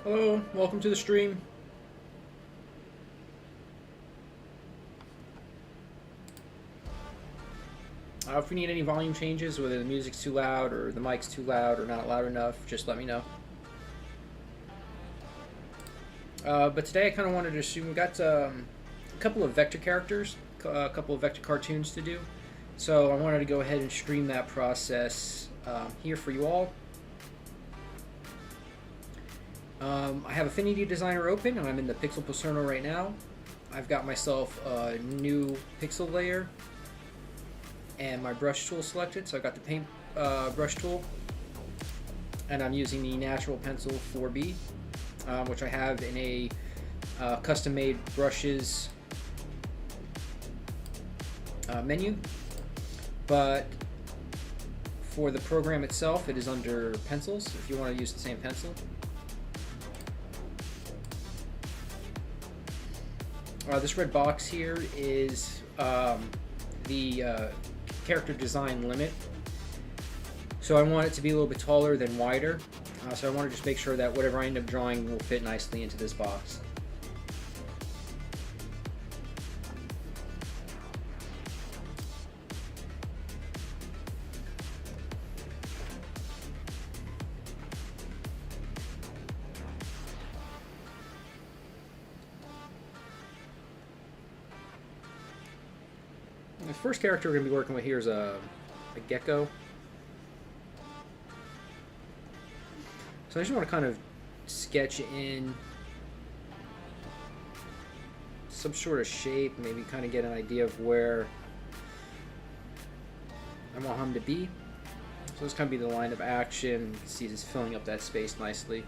Hello, welcome to the stream. If we need any volume changes, whether the music's too loud or the mic's too loud or not loud enough, just let me know. But today I kind of wanted to assume we got a couple of vector characters, a couple of vector cartoons to do. So I wanted to go ahead and stream that process here for you all. I have Affinity Designer open, and I'm in the Pixel Persona right now. I've got myself a new pixel layer and my brush tool selected. So I got the paint brush tool, and I'm using the Natural Pencil 4B, which I have in a custom-made brushes menu. But for the program itself, it is under pencils, if you want to use the same pencil. This red box here is the character design limit. So I want it to be a little bit taller than wider. So I want to just make sure that whatever I end up drawing will fit nicely into this box. The first character we're going to be working with here is a gecko. So I just want to kind of sketch in some sort of shape, maybe kind of get an idea of where I want him to be. So this kind of be the line of action. You can see this filling up that space nicely.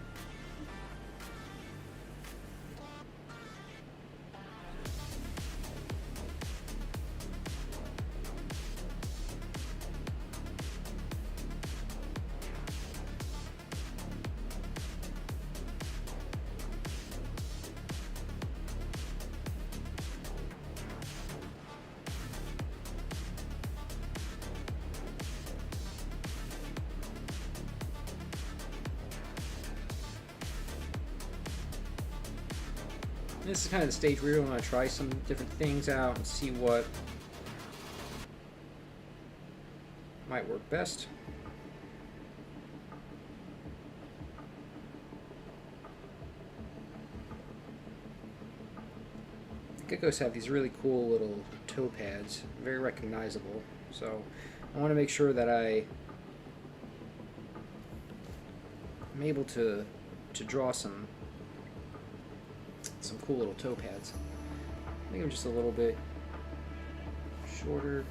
This is kind of the stage where we want to try some different things out and see what might work best. Geckos have these really cool little toe pads, very recognizable. So I want to make sure that I'm able to draw some cool little toe pads. I think I'm just a little bit shorter.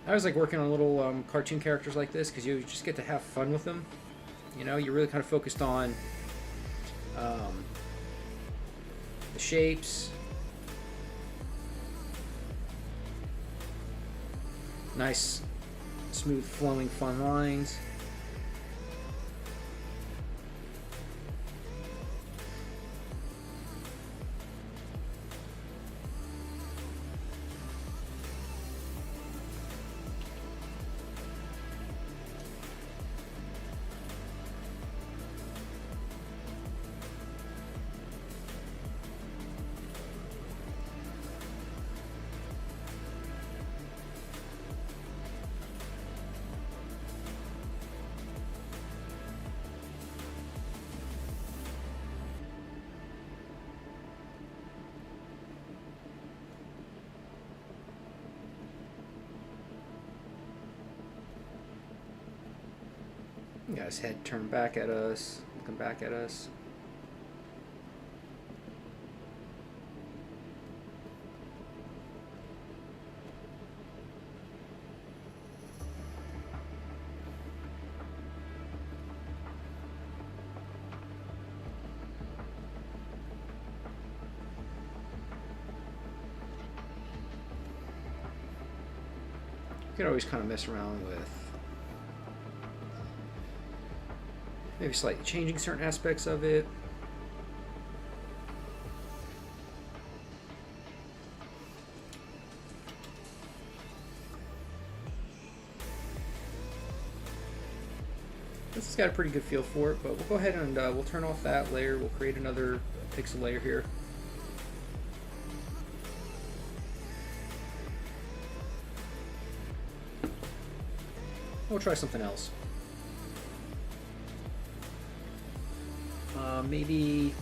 I was like working on little cartoon characters like this because you just get to have fun with them. You know, you're really kind of focused on the shapes, Nice, smooth flowing, fun lines. Got his head turned back at us, looking back at us. You can always kind of mess around with maybe slightly changing certain aspects of it. This has got a pretty good feel for it, but we'll go ahead and we'll turn off that layer. We'll create another pixel layer here. We'll try something else. Maybe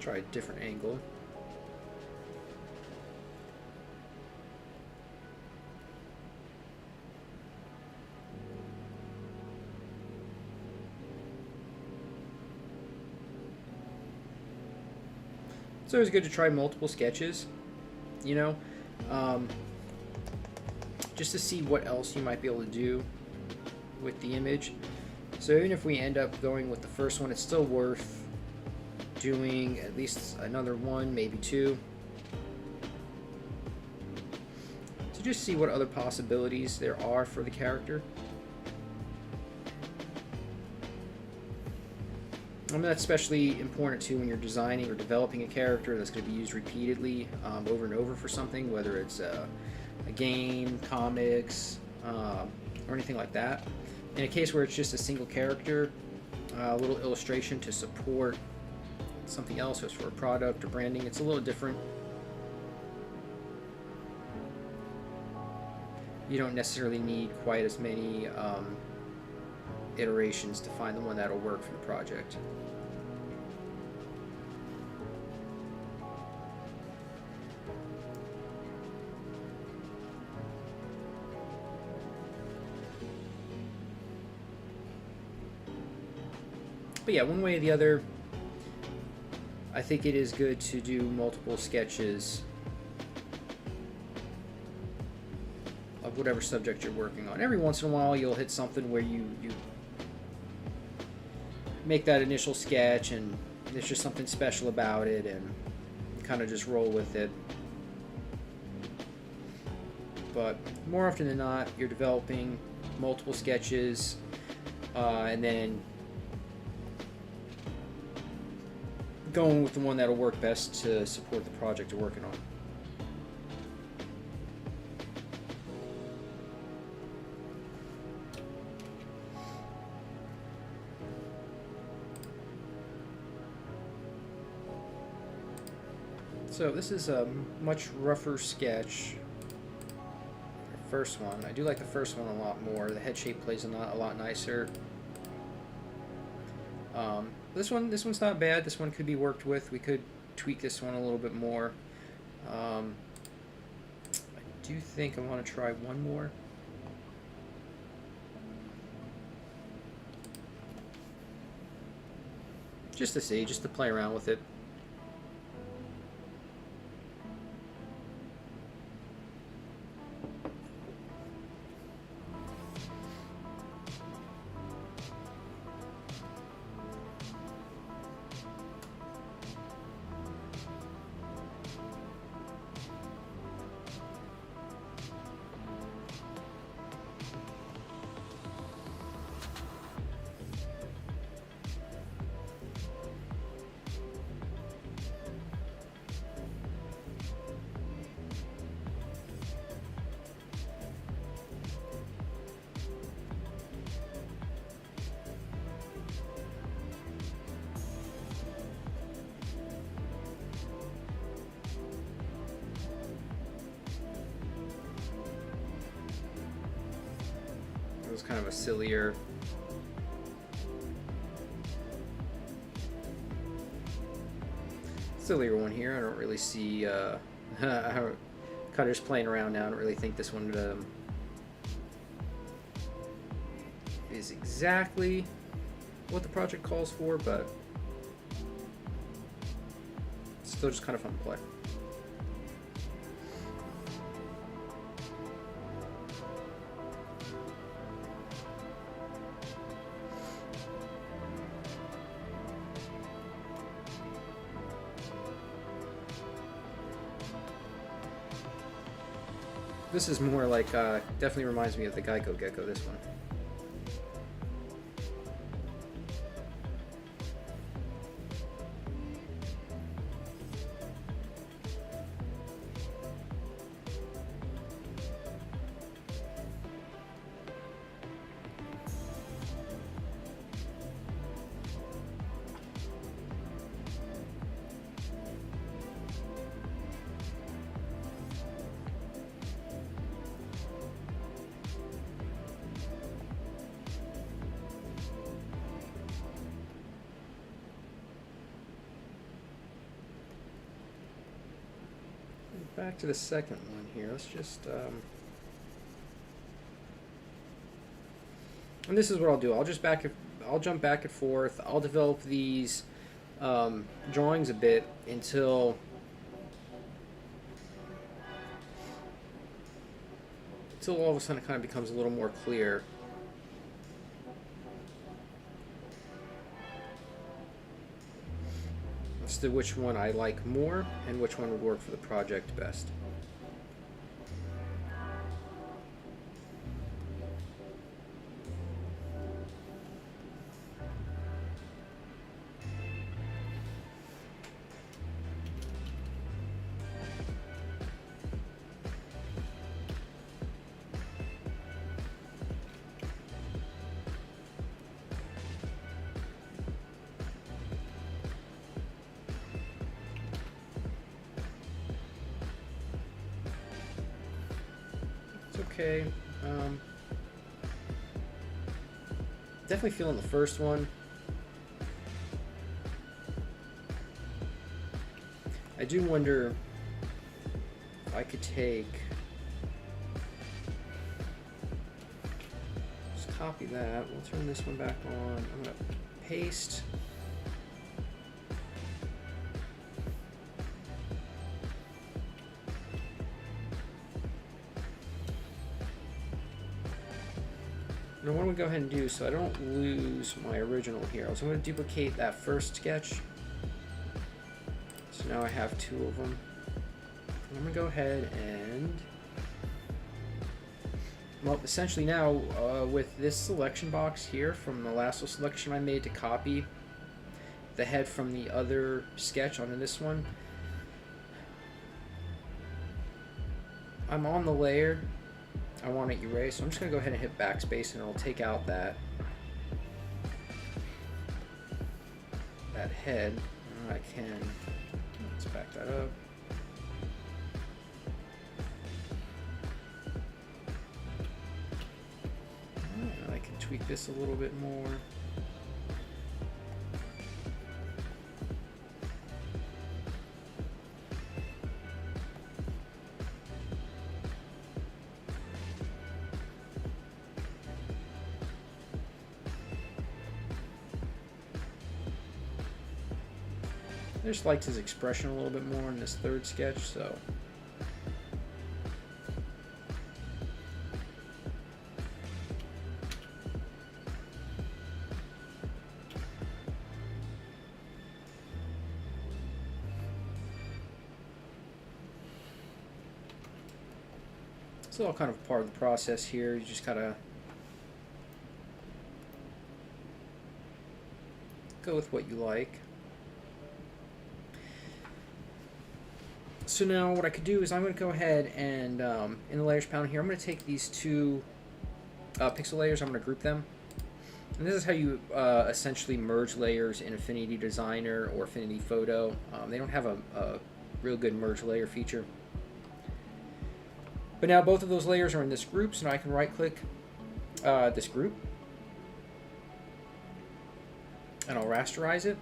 try a different angle. It's always good to try multiple sketches, you know, just to see what else you might be able to do with the image. So even if we end up going with the first one, it's still worth doing at least another one, maybe two, to just see what other possibilities there are for the character. I mean, that's especially important too when you're designing or developing a character that's going to be used repeatedly over and over for something, whether it's a game, comics, or anything like that. In a case where it's just a single character, a little illustration to support something else, as for a product or branding, it's a little different. You don't necessarily need quite as many iterations to find the one that'll work for the project. But yeah, one way or the other, I think it is good to do multiple sketches of whatever subject you're working on. Every once in a while you'll hit something where you make that initial sketch and there's just something special about it and kind of just roll with it. But more often than not, you're developing multiple sketches and then going with the one that'll work best to support the project you're working on. So this is a much rougher sketch. The first one, I do like the first one a lot more. The head shape plays a lot nicer. This one's not bad. This one could be worked with. We could tweak this one a little bit more. I do think I want to try one more. Just to see, just to play around with it. It was kind of a sillier one here. I don't really see Cutter's playing around now. I don't really think this one is exactly what the project calls for, but it's still just kind of fun to play. This is more like, definitely reminds me of the Geico Gecko, this one. Back to the second one here. Let's just and this is what I'll do. I'll jump back and forth. I'll develop these drawings a bit until all of a sudden it kind of becomes a little more clear. As to which one I like more and which one would work for the project best. Okay, definitely feeling the first one. I do wonder if I could take, just copy that. We'll turn this one back on. I'm gonna paste. Now what I'm going to go ahead and do so I don't lose my original here, so I'm going to duplicate that first sketch. So now I have two of them. I'm going to go ahead and, well, essentially now with this selection box here from the last little selection I made to copy the head from the other sketch onto this one, I'm on the layer I want to erase, so I'm just going to go ahead and hit backspace and it'll take out that head. I can, let's back that up. I can tweak this a little bit more. I just liked his expression a little bit more in this third sketch, so. It's all kind of part of the process here. You just gotta go with what you like. So now what I could do is I'm going to go ahead and in the layers panel here, I'm going to take these two pixel layers, I'm going to group them. And this is how you essentially merge layers in Affinity Designer or Affinity Photo. They don't have a real good merge layer feature. But now both of those layers are in this group, so now I can right click this group and I'll rasterize it,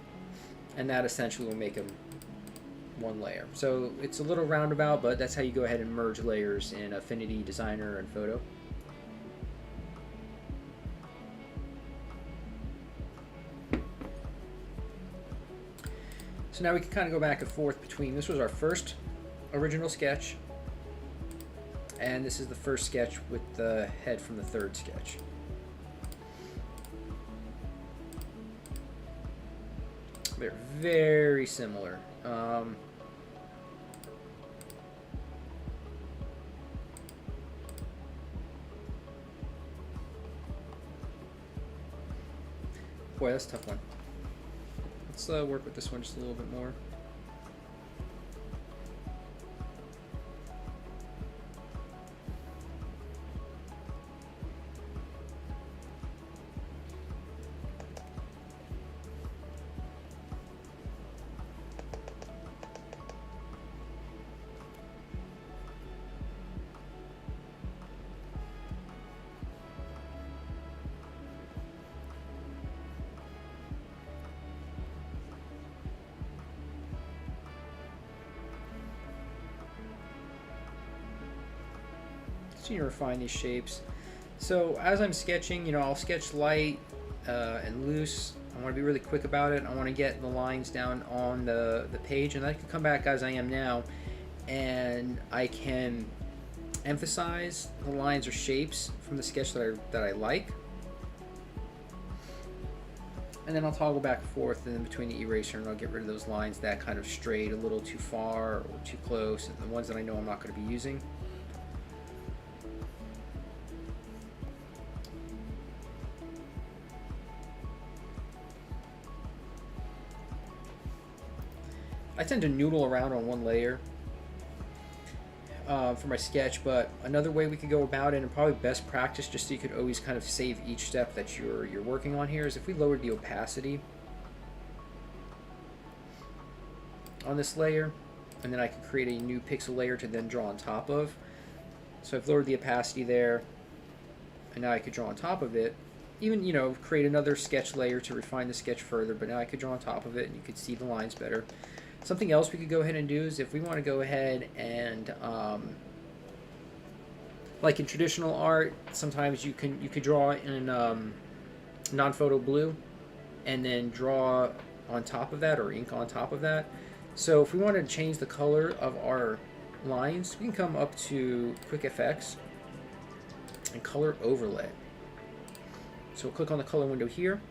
and that essentially will make them one layer. So it's a little roundabout, but that's how you go ahead and merge layers in Affinity Designer and Photo. So now we can kind of go back and forth between, this was our first original sketch, and this is the first sketch with the head from the third sketch. They're very similar. Boy, that's a tough one. Let's work with this one just a little bit more. Continue to refine these shapes. So as I'm sketching, I'll sketch light and loose. I want to be really quick about it. I want to get the lines down on the page, and I can come back as I am now, and I can emphasize the lines or shapes from the sketch that I like. And then I'll toggle back and forth and in between the eraser, and I'll get rid of those lines that kind of strayed a little too far or too close, and the ones that I know I'm not going to be using. I tend to noodle around on one layer for my sketch, but another way we could go about it, and probably best practice just so you could always kind of save each step that you're working on here, is if we lowered the opacity on this layer, and then I could create a new pixel layer to then draw on top of. So I've lowered the opacity there, and now I could draw on top of it. Even, create another sketch layer to refine the sketch further, but now I could draw on top of it, and you could see the lines better. Something else we could go ahead and do is if we want to go ahead and, like in traditional art, sometimes you could draw in non-photo blue, and then draw on top of that, or ink on top of that. So if we want to change the color of our lines, we can come up to Quick FX and Color Overlay. So we'll click on the color window here,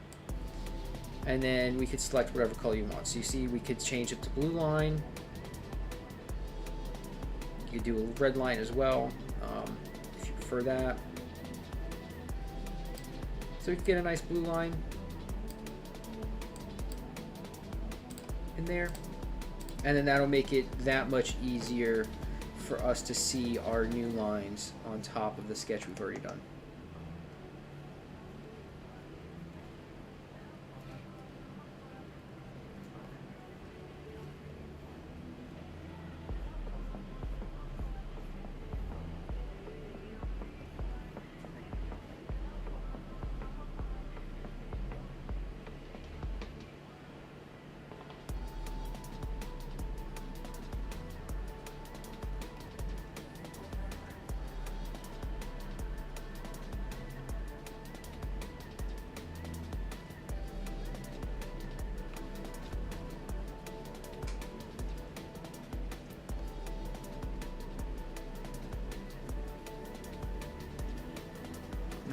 and then we could select whatever color you want. So you see we could change it to blue line. You could do a red line as well, if you prefer that. So we can get a nice blue line in there, and then that'll make it that much easier for us to see our new lines on top of the sketch we've already done.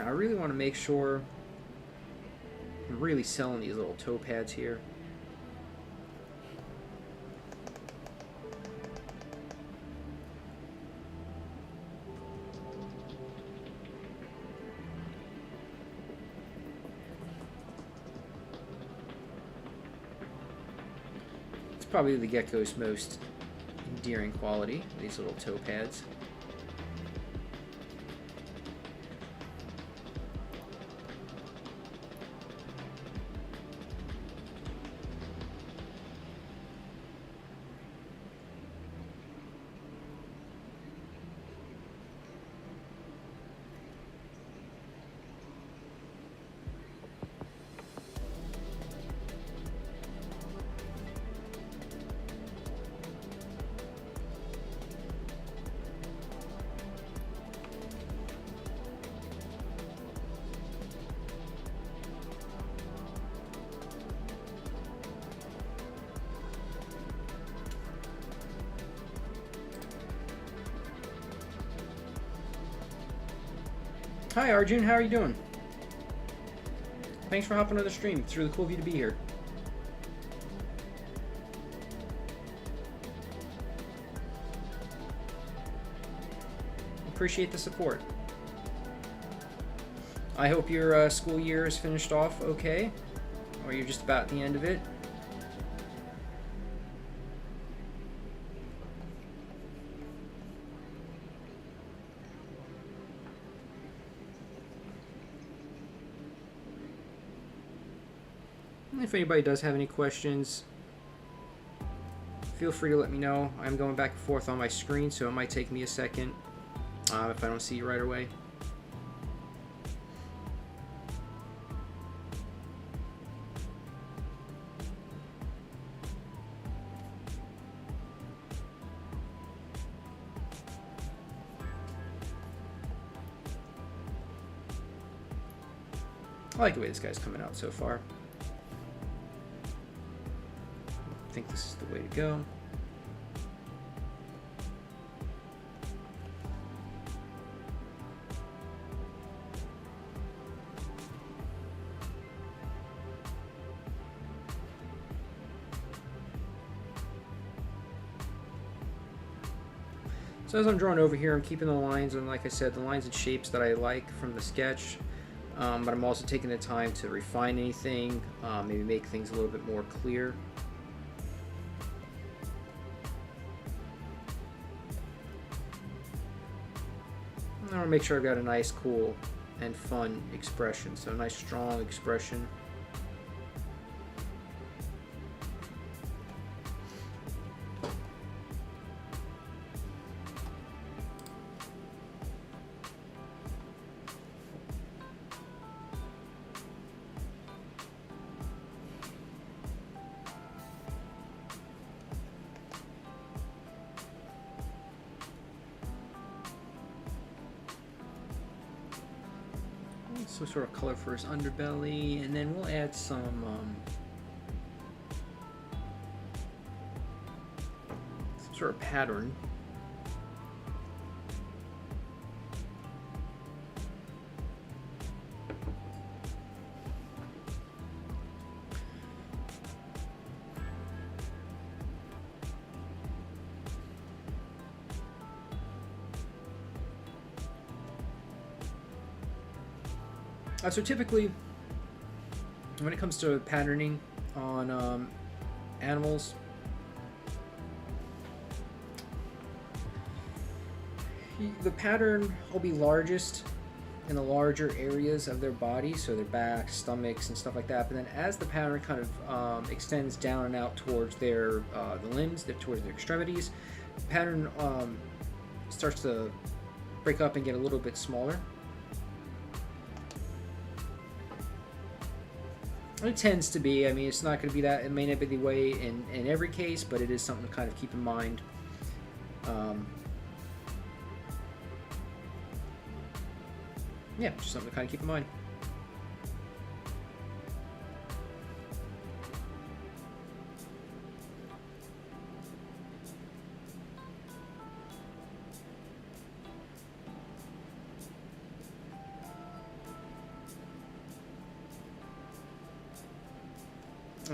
Now I really want to make sure I'm really selling these little toe pads here. It's probably the gecko's most endearing quality, these little toe pads. Hi Arjun, how are you doing? Thanks for hopping on the stream. It's really cool of you to be here. Appreciate the support. I hope your school year is finished off okay, or you're just about at the end of it. If anybody does have any questions, feel free to let me know. I'm going back and forth on my screen, so it might take me a second if I don't see you right away. I like the way this guy's coming out so far. I think this is the way to go. So as I'm drawing over here, I'm keeping the lines, and like I said, the lines and shapes that I like from the sketch, but I'm also taking the time to refine anything, maybe make things a little bit more clear. I want to make sure I've got a nice, cool, and fun expression. So a nice, strong expression. Some sort of color for his underbelly, and then we'll add some sort of pattern. So typically, when it comes to patterning on animals, the pattern will be largest in the larger areas of their body, so their backs, stomachs, and stuff like that. But then as the pattern kind of extends down and out towards their the limbs, towards their extremities, the pattern starts to break up and get a little bit smaller. It tends to be. I mean, it's not going to be that. It may not be the way in every case, but it is something to kind of keep in mind. Yeah, just something to kind of keep in mind.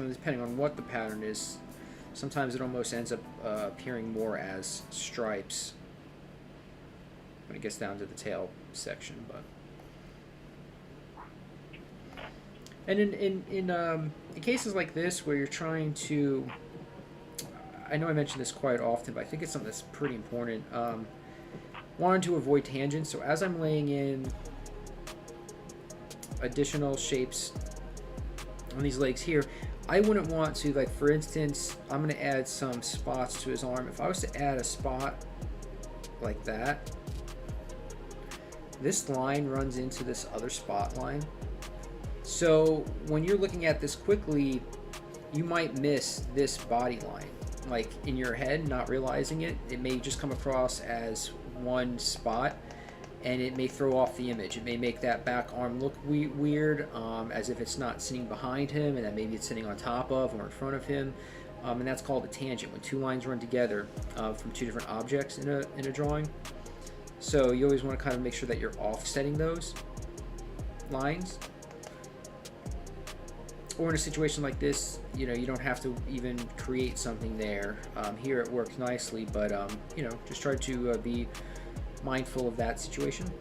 depending on what the pattern is, sometimes it almost ends up appearing more as stripes when it gets down to the tail section. But and in cases like this where you're trying to, I know I mention this quite often, but I think it's something that's pretty important. Wanting to avoid tangents, so as I'm laying in additional shapes on these legs here, I wouldn't want to, like for instance, I'm going to add some spots to his arm. If I was to add a spot like that, this line runs into this other spot line. So when you're looking at this quickly, you might miss this body line. Like in your head, not realizing it, it may just come across as one spot, and it may throw off the image. It may make that back arm look weird, as if it's not sitting behind him, and that maybe it's sitting on top of or in front of him. And that's called a tangent, when two lines run together from two different objects in a drawing. So you always want to kind of make sure that you're offsetting those lines. Or in a situation like this, you know, you don't have to even create something there. Here it works nicely, but you know, just try to be mindful of that situation.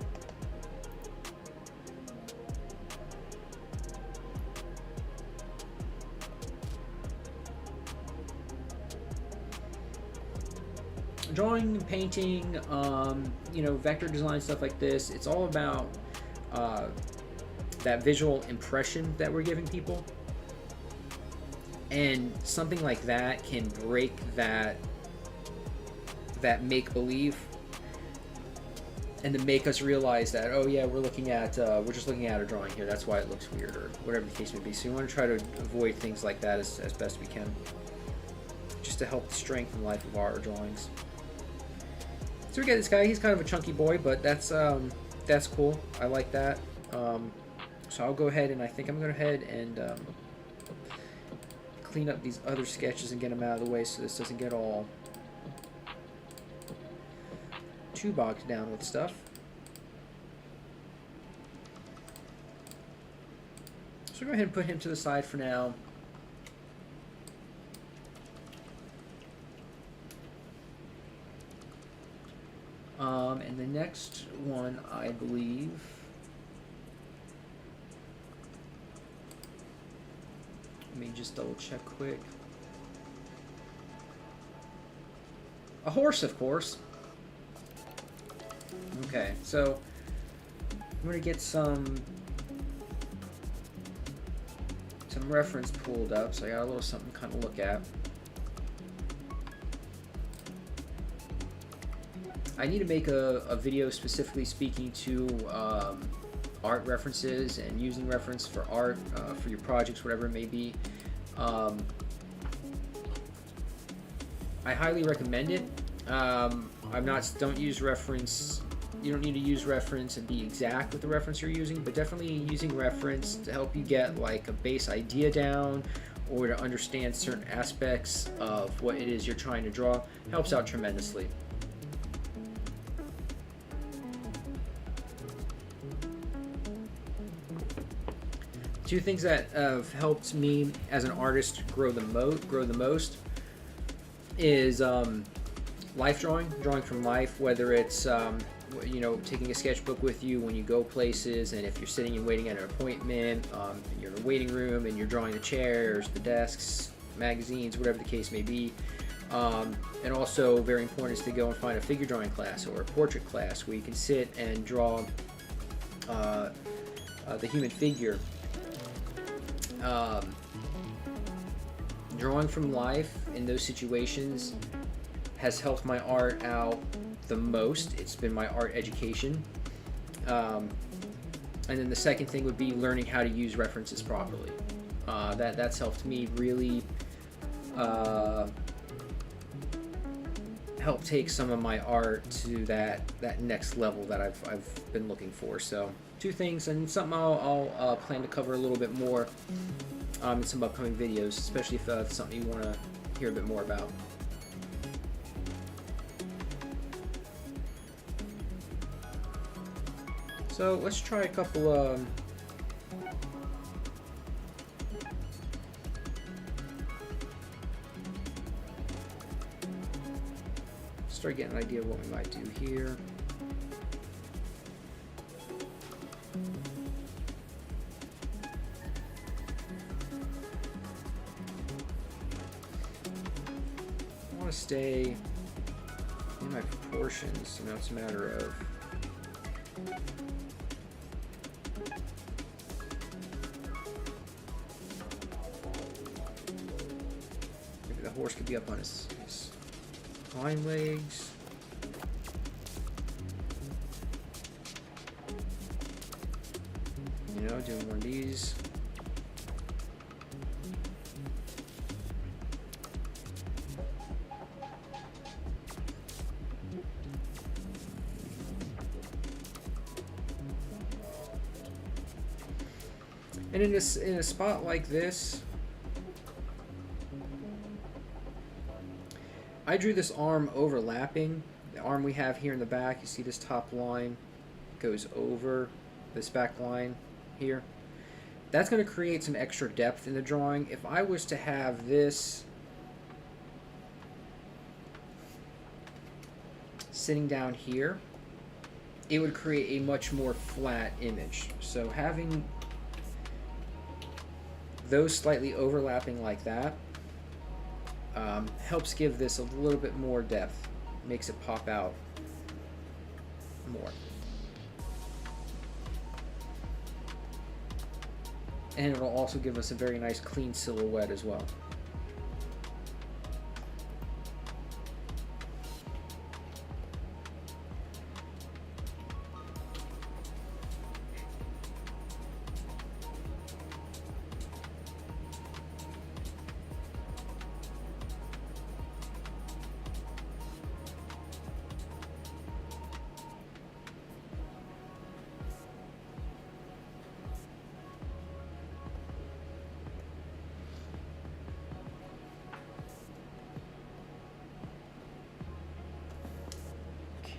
Drawing, painting, you know, vector design, stuff like this, it's all about that visual impression that we're giving people. And something like that can break that make-believe, and to make us realize that, oh yeah, we're just looking at a drawing here, that's why it looks weird, or whatever the case may be. So you want to try to avoid things like that as best we can, just to help strengthen the life of our drawings. So we got this guy. He's kind of a chunky boy, but that's cool. I like that. So I'll go ahead, and I think I'm going to go ahead and clean up these other sketches and get them out of the way so this doesn't get all too bogged down with stuff. So go ahead and put him to the side for now. And the next one, I believe, let me just double check quick. A horse, of course. Okay, so I'm gonna get some reference pulled up, so I got a little something to kind of look at. I need to make a video specifically speaking to art references and using reference for art for your projects, whatever it may be. I highly recommend it. Don't use reference. You don't need to use reference and be exact with the reference you're using, but definitely using reference to help you get like a base idea down, or to understand certain aspects of what it is you're trying to draw helps out tremendously. Two things that have helped me as an artist grow the most is life drawing from life, whether it's you know, taking a sketchbook with you when you go places, and if you're sitting and waiting at an appointment, you're in a waiting room and you're drawing the chairs, the desks, magazines, whatever the case may be. And also very important is to go and find a figure drawing class or a portrait class where you can sit and draw the human figure. Drawing from life in those situations has helped my art out the most. It's been my art education. And then the second thing would be learning how to use references properly. That's helped me really help take some of my art to that next level that I've been looking for. So two things, and something I'll plan to cover a little bit more in some upcoming videos, especially if it's something you want to hear a bit more about. So let's try a couple start getting an idea of what we might do here. I want to stay in my proportions, so now it's a matter of maybe the horse could be up on his hind legs. You know, doing one of these. And in a spot like this, I drew this arm overlapping. The arm we have here in the back, you see this top line goes over this back line here. That's going to create some extra depth in the drawing. If I was to have this sitting down here, it would create a much more flat image. So having those slightly overlapping like that helps give this a little bit more depth, makes it pop out more. And it'll also give us a very nice clean silhouette as well.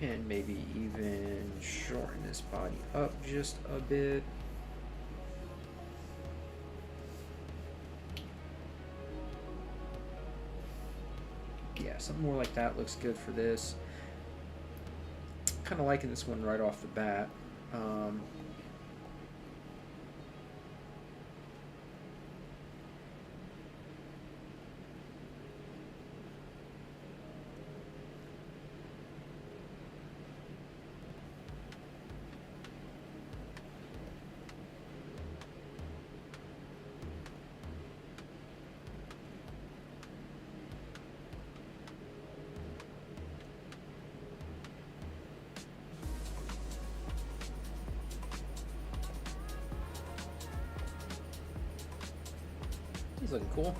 Can maybe even shorten this body up just a bit. Yeah, something more like that looks good for this. Kind of liking this one right off the bat. He's looking cool.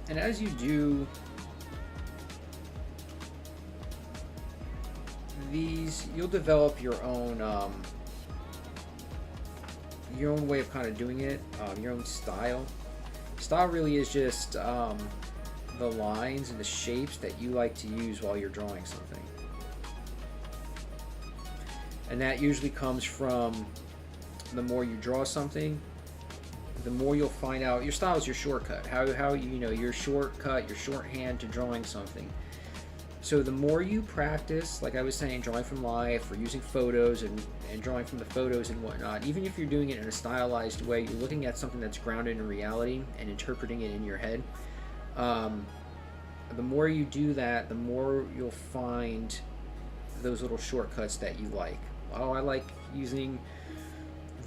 And as you do these, you'll develop your own way of kind of doing it, your own style. Style really is just the lines and the shapes that you like to use while you're drawing something. And that usually comes from the more you draw something, the more you'll find out your style is your shortcut. How you know your shortcut, your shorthand to drawing something. So the more you practice, like I was saying, drawing from life or using photos and drawing from the photos and whatnot, even if you're doing it in a stylized way, you're looking at something that's grounded in reality and interpreting it in your head. The more you do that, the more you'll find those little shortcuts that you like. Oh, I like using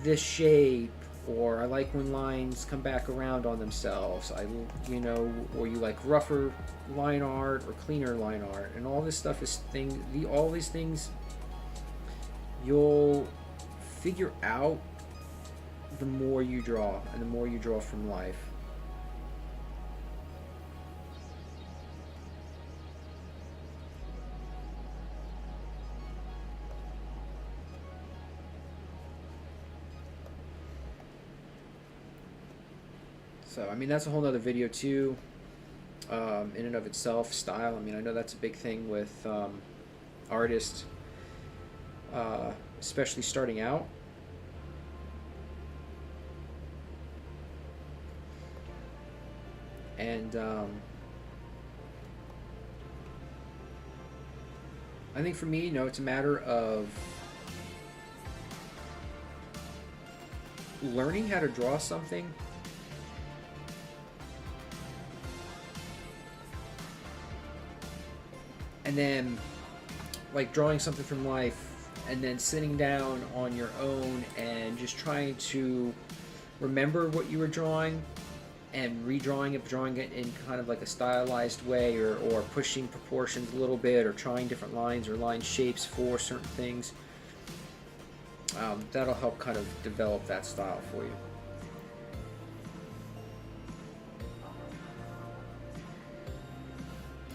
this shape, or I like when lines come back around on themselves. Or you like rougher line art or cleaner line art, and all this stuff is all these things you'll figure out the more you draw, and the more you draw from life. So, I mean, that's a whole nother video too, in and of itself. Style, I mean, I know that's a big thing with artists, especially starting out. And I think for me, you know, it's a matter of learning how to draw something and then like drawing something from life and then sitting down on your own and just trying to remember what you were drawing and redrawing it, drawing it in kind of like a stylized way, or pushing proportions a little bit, or trying different lines or line shapes for certain things. That'll help kind of develop that style for you.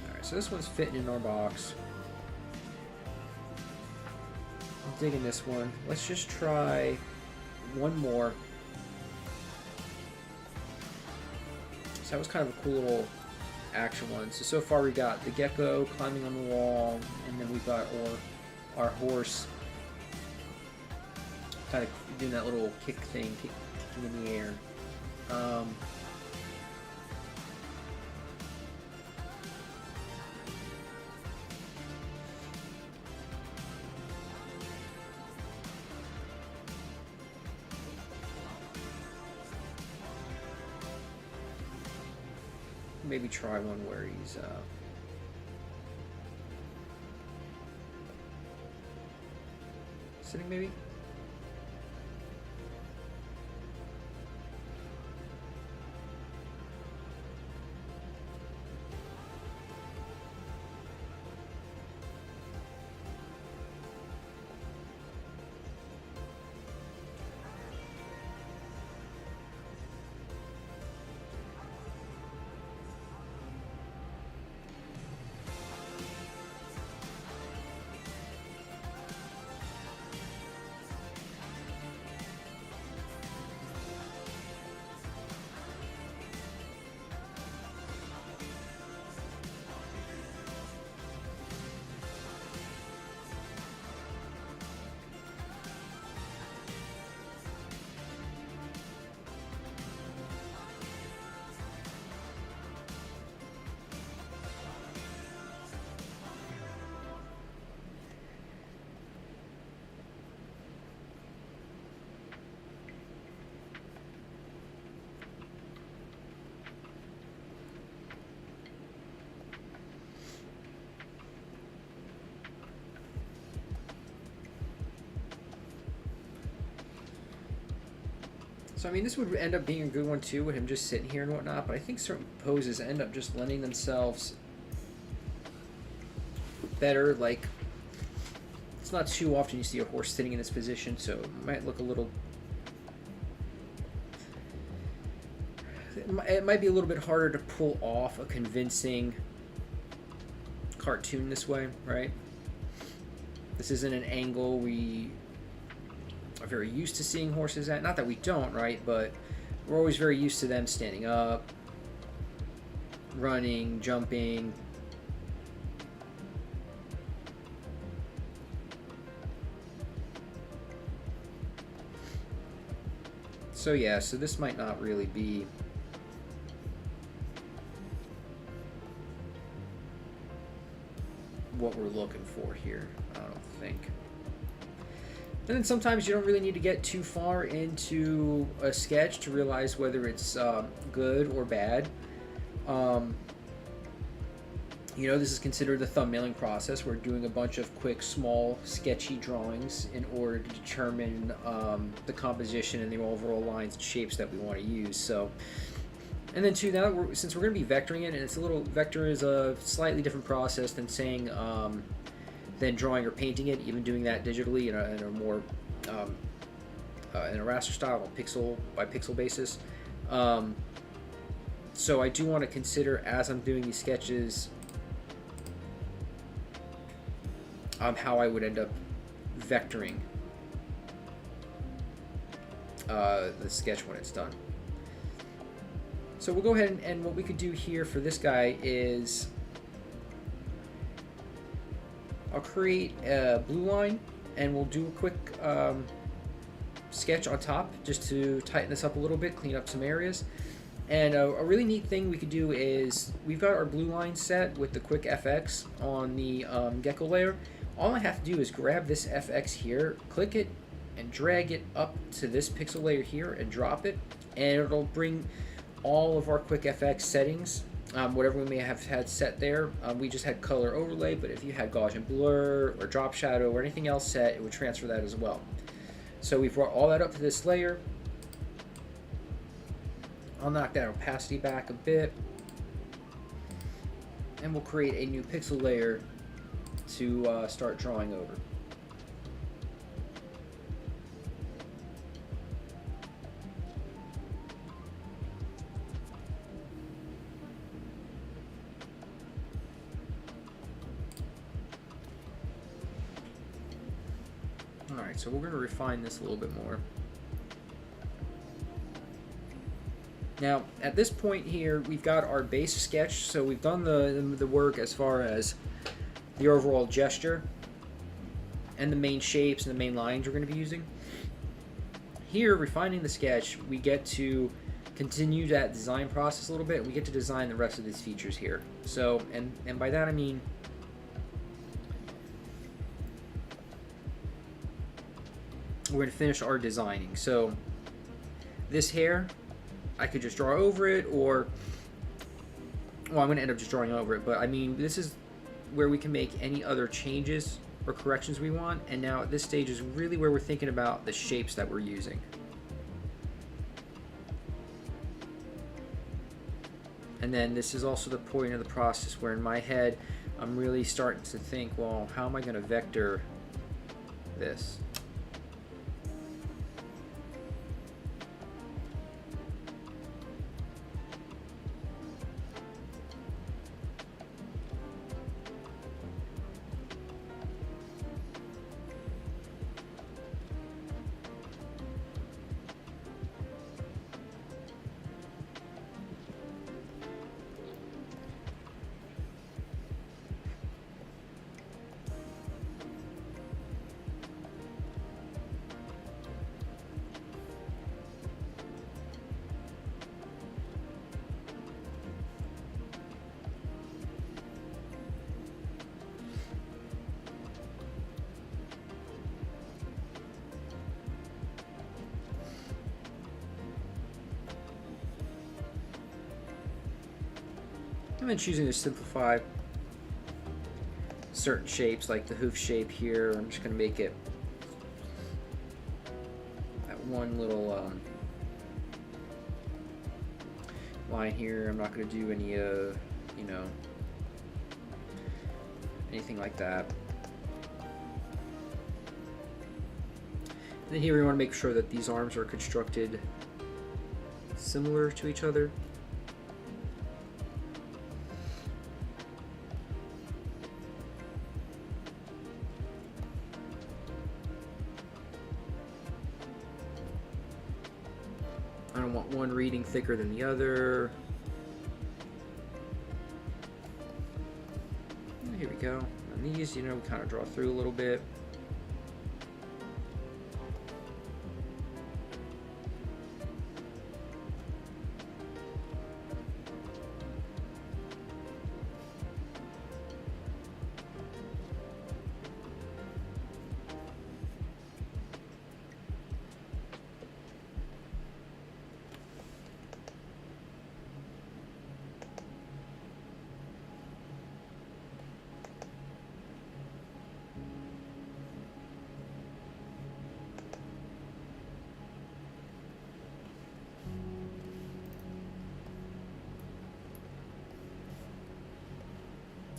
Alright, so this one's fitting in our box. I'm digging this one. Let's just try one more. So that was kind of a cool little action one. So far we got the gecko climbing on the wall, and then we've got our horse kind of doing that little kick thing, kicking in the air. Maybe try one where he's sitting, maybe. So I mean, this would end up being a good one too, with him just sitting here and whatnot, but I think certain poses end up just lending themselves better. Like, it's not too often you see a horse sitting in this position, so it might look a little... It might be a little bit harder to pull off a convincing cartoon this way, right? This isn't an angle we are very used to seeing horses at. Not that we don't, right? But we're always very used to them standing up, running, jumping. So yeah, so this might not really be what we're looking for here, I don't think. And then sometimes you don't really need to get too far into a sketch to realize whether it's good or bad. You know, this is considered the thumbnailing process. We're doing a bunch of quick, small, sketchy drawings in order to determine the composition and the overall lines and shapes that we want to use. So, and then too, now since we're going to be vectoring it, and it's a little, vector is a slightly different process than saying, than drawing or painting it, even doing that digitally in a more in a raster style on pixel by pixel basis. So I do want to consider, as I'm doing these sketches, how I would end up vectoring the sketch when it's done. So we'll go ahead and what we could do here for this guy is I'll create a blue line and we'll do a quick sketch on top just to tighten this up a little bit, clean up some areas. And a really neat thing we could do is we've got our blue line set with the quick FX on the gecko layer. All I have to do is grab this FX here, click it, and drag it up to this pixel layer here and drop it, and it'll bring all of our quick FX settings, whatever we may have had set there. We just had color overlay, but if you had Gaussian blur or drop shadow or anything else set, it would transfer that as well. So we've brought all that up to this layer. I'll knock that opacity back a bit, and we'll create a new pixel layer to start drawing over. Alright, so we're going to refine this a little bit more. Now, at this point here, we've got our base sketch, so we've done the work as far as the overall gesture and the main shapes and the main lines we're going to be using. Here, refining the sketch, we get to continue that design process a little bit, and we get to design the rest of these features here. So, and by that I mean we're going to finish our designing. So this hair, I could just draw over it, or, well, I'm going to end up just drawing over it, but I mean, this is where we can make any other changes or corrections we want, and now at this stage is really where we're thinking about the shapes that we're using. And then this is also the point of the process where in my head I'm really starting to think, well, how am I going to vector this? And then choosing to simplify certain shapes, like the hoof shape here. I'm just going to make it that one little line here. I'm not going to do any, you know, anything like that. And then here we want to make sure that these arms are constructed similar to each other. I don't want one reading thicker than the other. And here we go. And these, you know, we kind of draw through a little bit.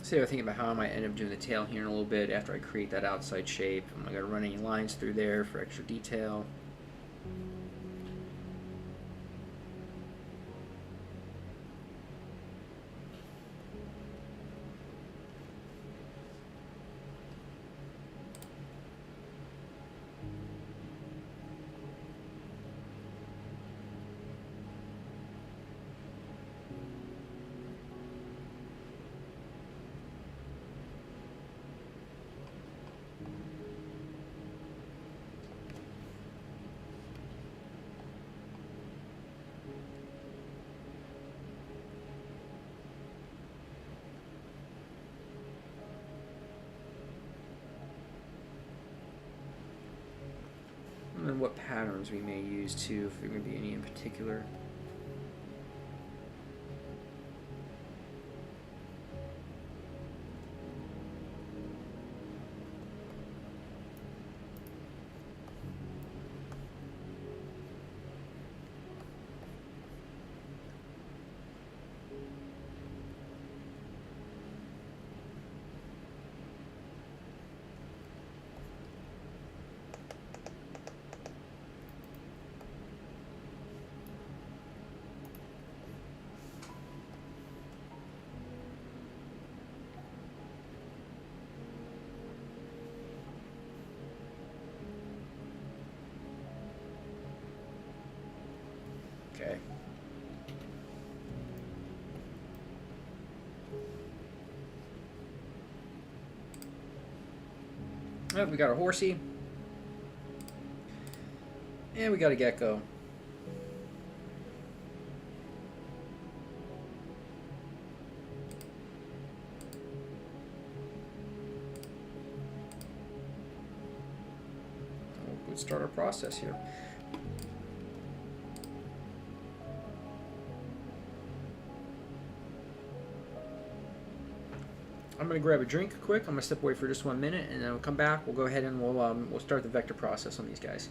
So I was thinking about how I might end up doing the tail here in a little bit after I create that outside shape. I'm not going to run any lines through there for extra detail. determine what patterns we may use too, if there may be any in particular. Okay. Oh, we got a horsey. And we got a gecko. We'll start our process here. I'm gonna grab a drink quick. I'm gonna step away for just 1 minute, and then we'll come back. We'll go ahead and we'll start the vector process on these guys.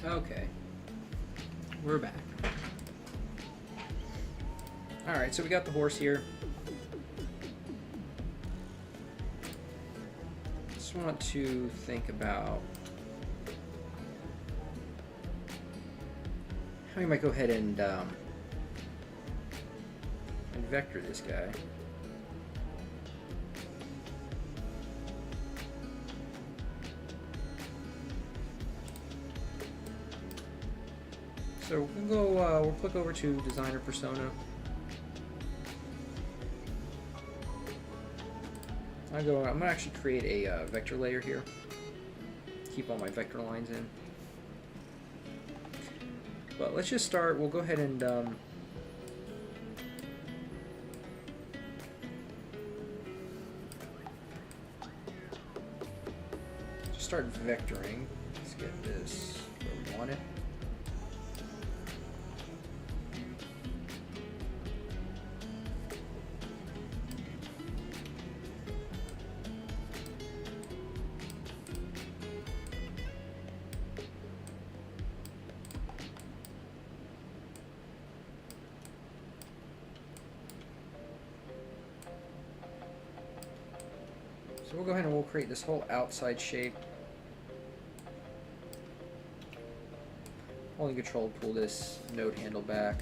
Okay, we're back. Alright, so we got the horse here. Just want to think about how we might go ahead and vector this guy. So we'll go. We'll click over to Designer Persona. I'm gonna actually create a vector layer here. Keep all my vector lines in. But let's just start. We'll go ahead and just start vectoring. Let's get this where we want it. So we'll go ahead and we'll create this whole outside shape. Holding Control, pull this node handle back.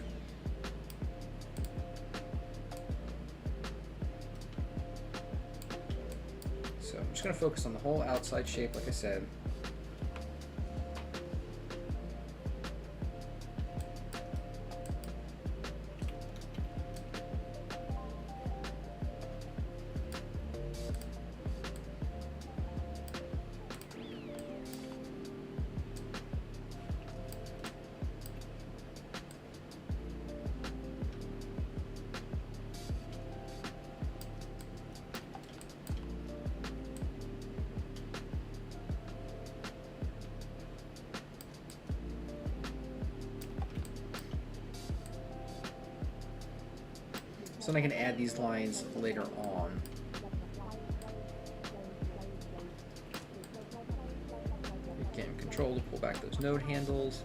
So I'm just going to focus on the whole outside shape, like I said. So then I can add these lines later on. Again, Control to pull back those node handles.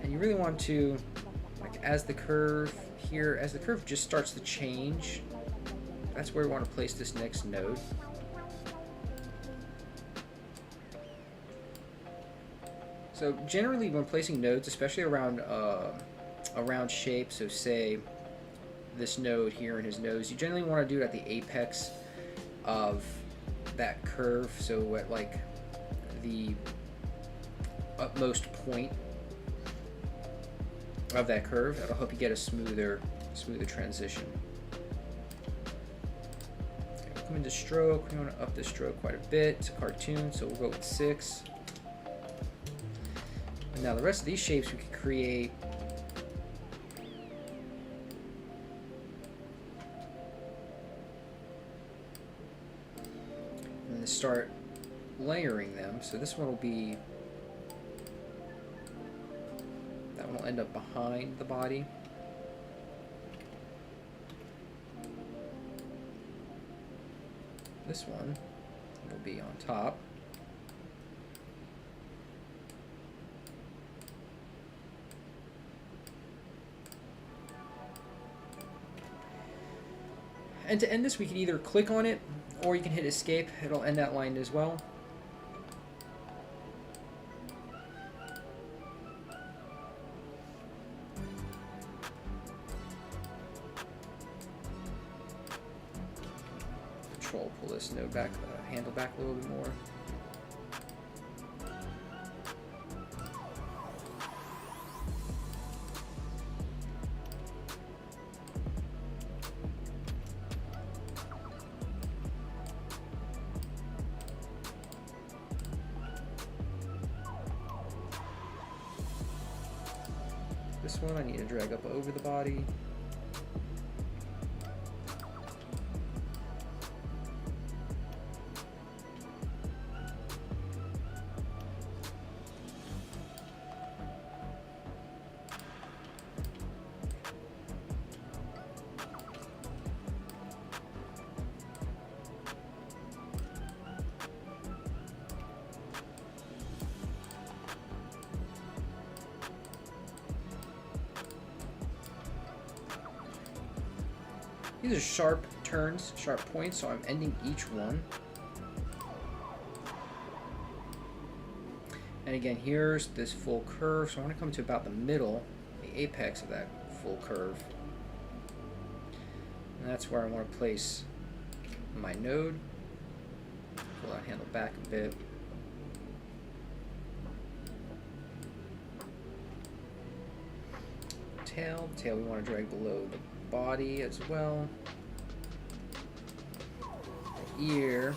And you really want to, like, as the curve here, as the curve just starts to change, that's where we want to place this next node. So generally when placing nodes, especially around around shape, so say this node here in his nose, you generally want to do it at the apex of that curve, so at like the utmost point of that curve. That'll help you get a smoother transition. Okay, we'll come into stroke. We want to up the stroke quite a bit. It's a cartoon, so we'll go with 6. And now the rest of these shapes we can create and start layering them. So this one will be, that one will end up behind the body. This one will be on top. And to end this, we can either click on it, or you can hit escape. It'll end that line as well. Control, pull this node back, handle back a little bit more. This one I need to drag up over the body. These are sharp turns, sharp points, so I'm ending each one. And again, here's this full curve, so I want to come to about the middle, the apex of that full curve. And that's where I want to place my node. Pull that handle back a bit. Tail we want to drag below the body as well. The ear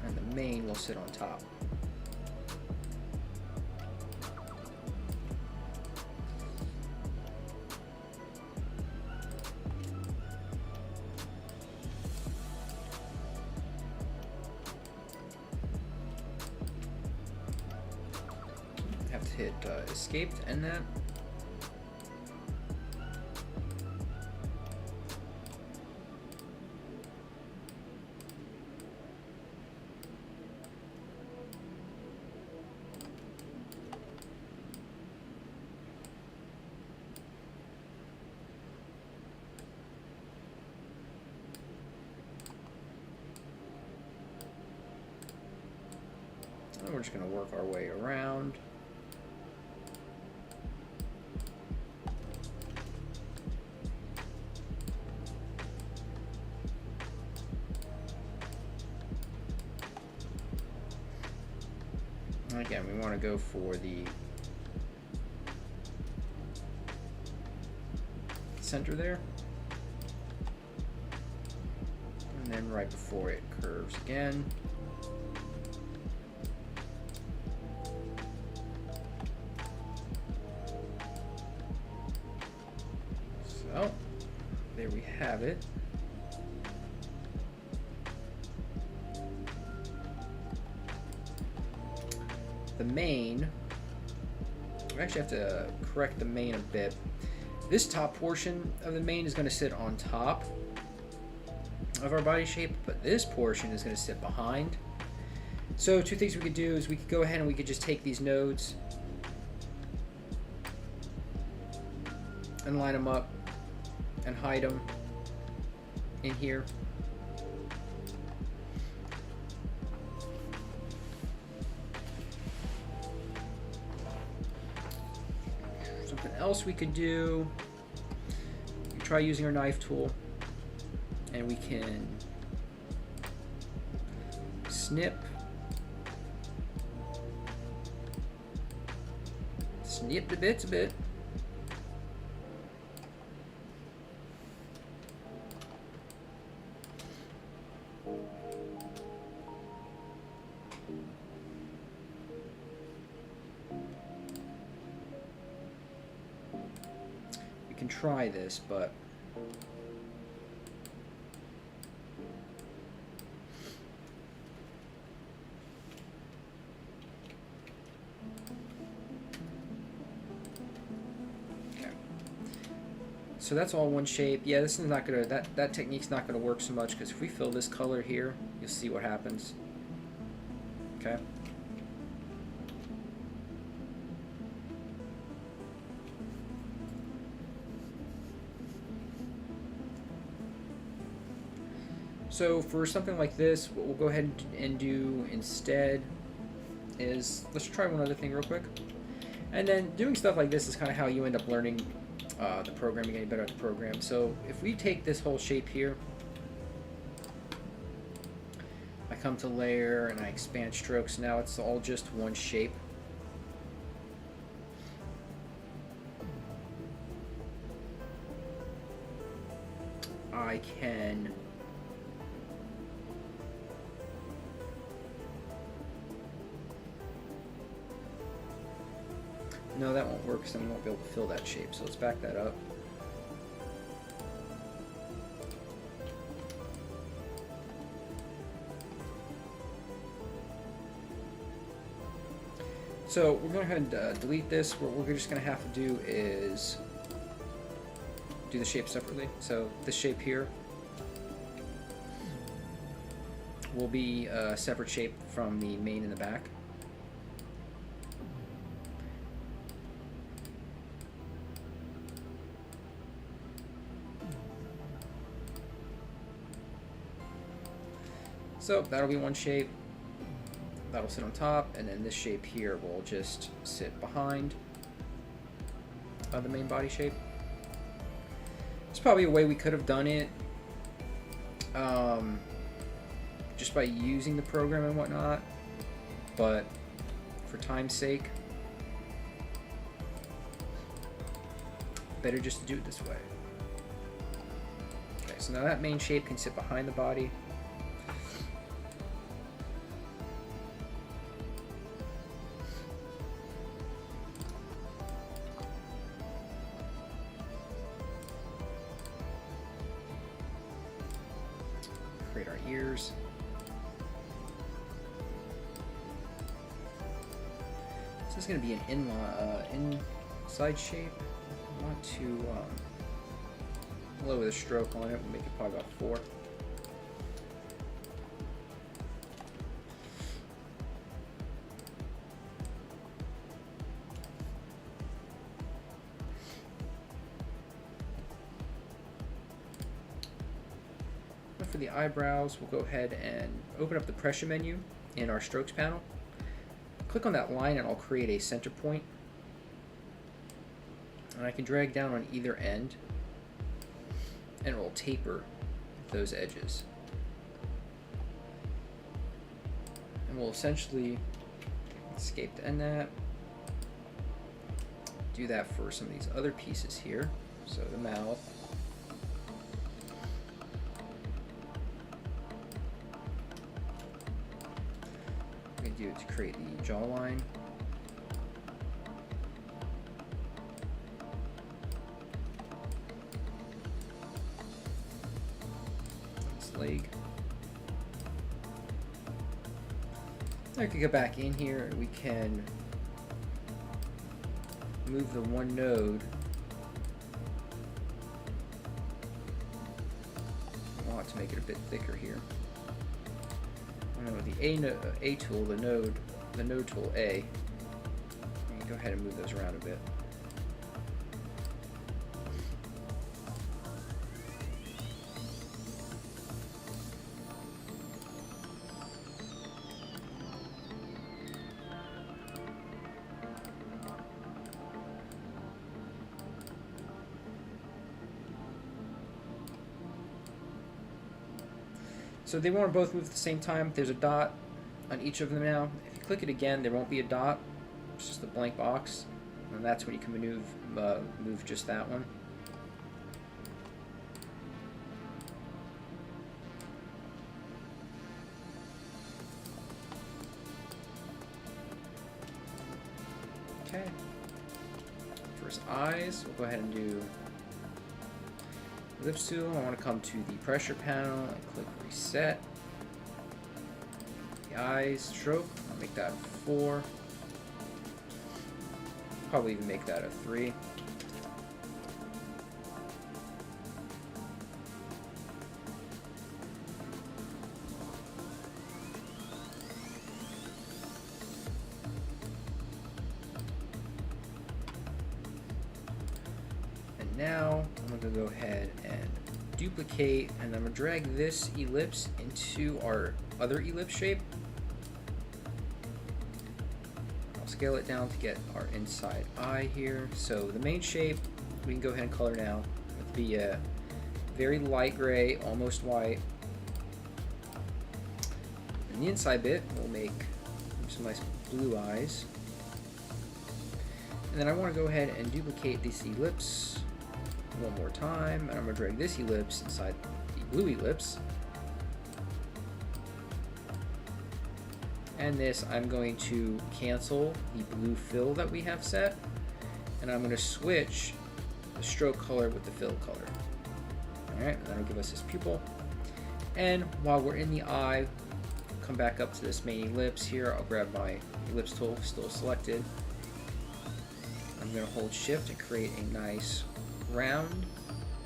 and the mane will sit on top. Have to hit escape to end that. And we're just going to work our way around. And again, we want to go for the center there. And then right before it curves again. So, there we have it. The mane, we actually have to correct the mane a bit. This top portion of the mane is going to sit on top of our body shape, but this portion is going to sit behind. So two things we could do is we could go ahead and we could just take these nodes and line them up and hide them in here. Something else we could do, we try using our knife tool, and we can snip the bits a bit. We can try this, but so that's all one shape. Yeah, this is not gonna, that technique's not gonna work so much, because if we fill this color here, you'll see what happens. Okay. So for something like this, what we'll go ahead and do instead is, let's try one other thing real quick. And then doing stuff like this is kind of how you end up learning the program, getting better at the program. So if we take this whole shape here, I come to layer and I expand strokes. Now it's all just one shape. I can no, that won't work because then we won't be able to fill that shape. So let's back that up. So we're going to go ahead and delete this. What we're just going to have to do is do the shape separately. So this shape here will be a separate shape from the mane in the back. So that'll be one shape. That'll sit on top, and then this shape here will just sit behind the main body shape. It's probably a way we could have done it just by using the program and whatnot, but for time's sake, better just to do it this way. Okay, so now that main shape can sit behind the body. Create our ears. This is going to be an inside shape. I want to lower the stroke on it. We'll make it probably about 4. For the eyebrows, we'll go ahead and open up the pressure menu in our strokes panel. Click on that line and I'll create a center point. And I can drag down on either end and it will taper those edges. And we'll essentially escape to end that. Do that for some of these other pieces here. So the mouth. Do it to create the jawline. This leg. Now we can go back in here and we can move the one node. I want to make it a bit thicker here. The A tool, the node tool A. You can go ahead and move those around a bit. So they won't both move at the same time. There's a dot on each of them now. If you click it again, there won't be a dot. It's just a blank box. And that's when you can move just that one. Okay. First eyes, we'll go ahead and do Ellipse tool. I want to come to the pressure panel and click reset. The eyes stroke, I'll make that 4. Probably even make that a 3. And now I'm going to go ahead and duplicate, and I'm going to drag this ellipse into our other ellipse shape. I'll scale it down to get our inside eye here. So the main shape, we can go ahead and color now. It'll be a very light gray, almost white. And the inside bit, we'll make some nice blue eyes. And then I want to go ahead and duplicate this ellipse one more time, and I'm going to drag this ellipse inside the blue ellipse. And this, I'm going to cancel the blue fill that we have set, and I'm going to switch the stroke color with the fill color. Alright, that'll give us this pupil. And while we're in the eye, come back up to this main ellipse here. I'll grab my ellipse tool, still selected. I'm going to hold shift and create a nice round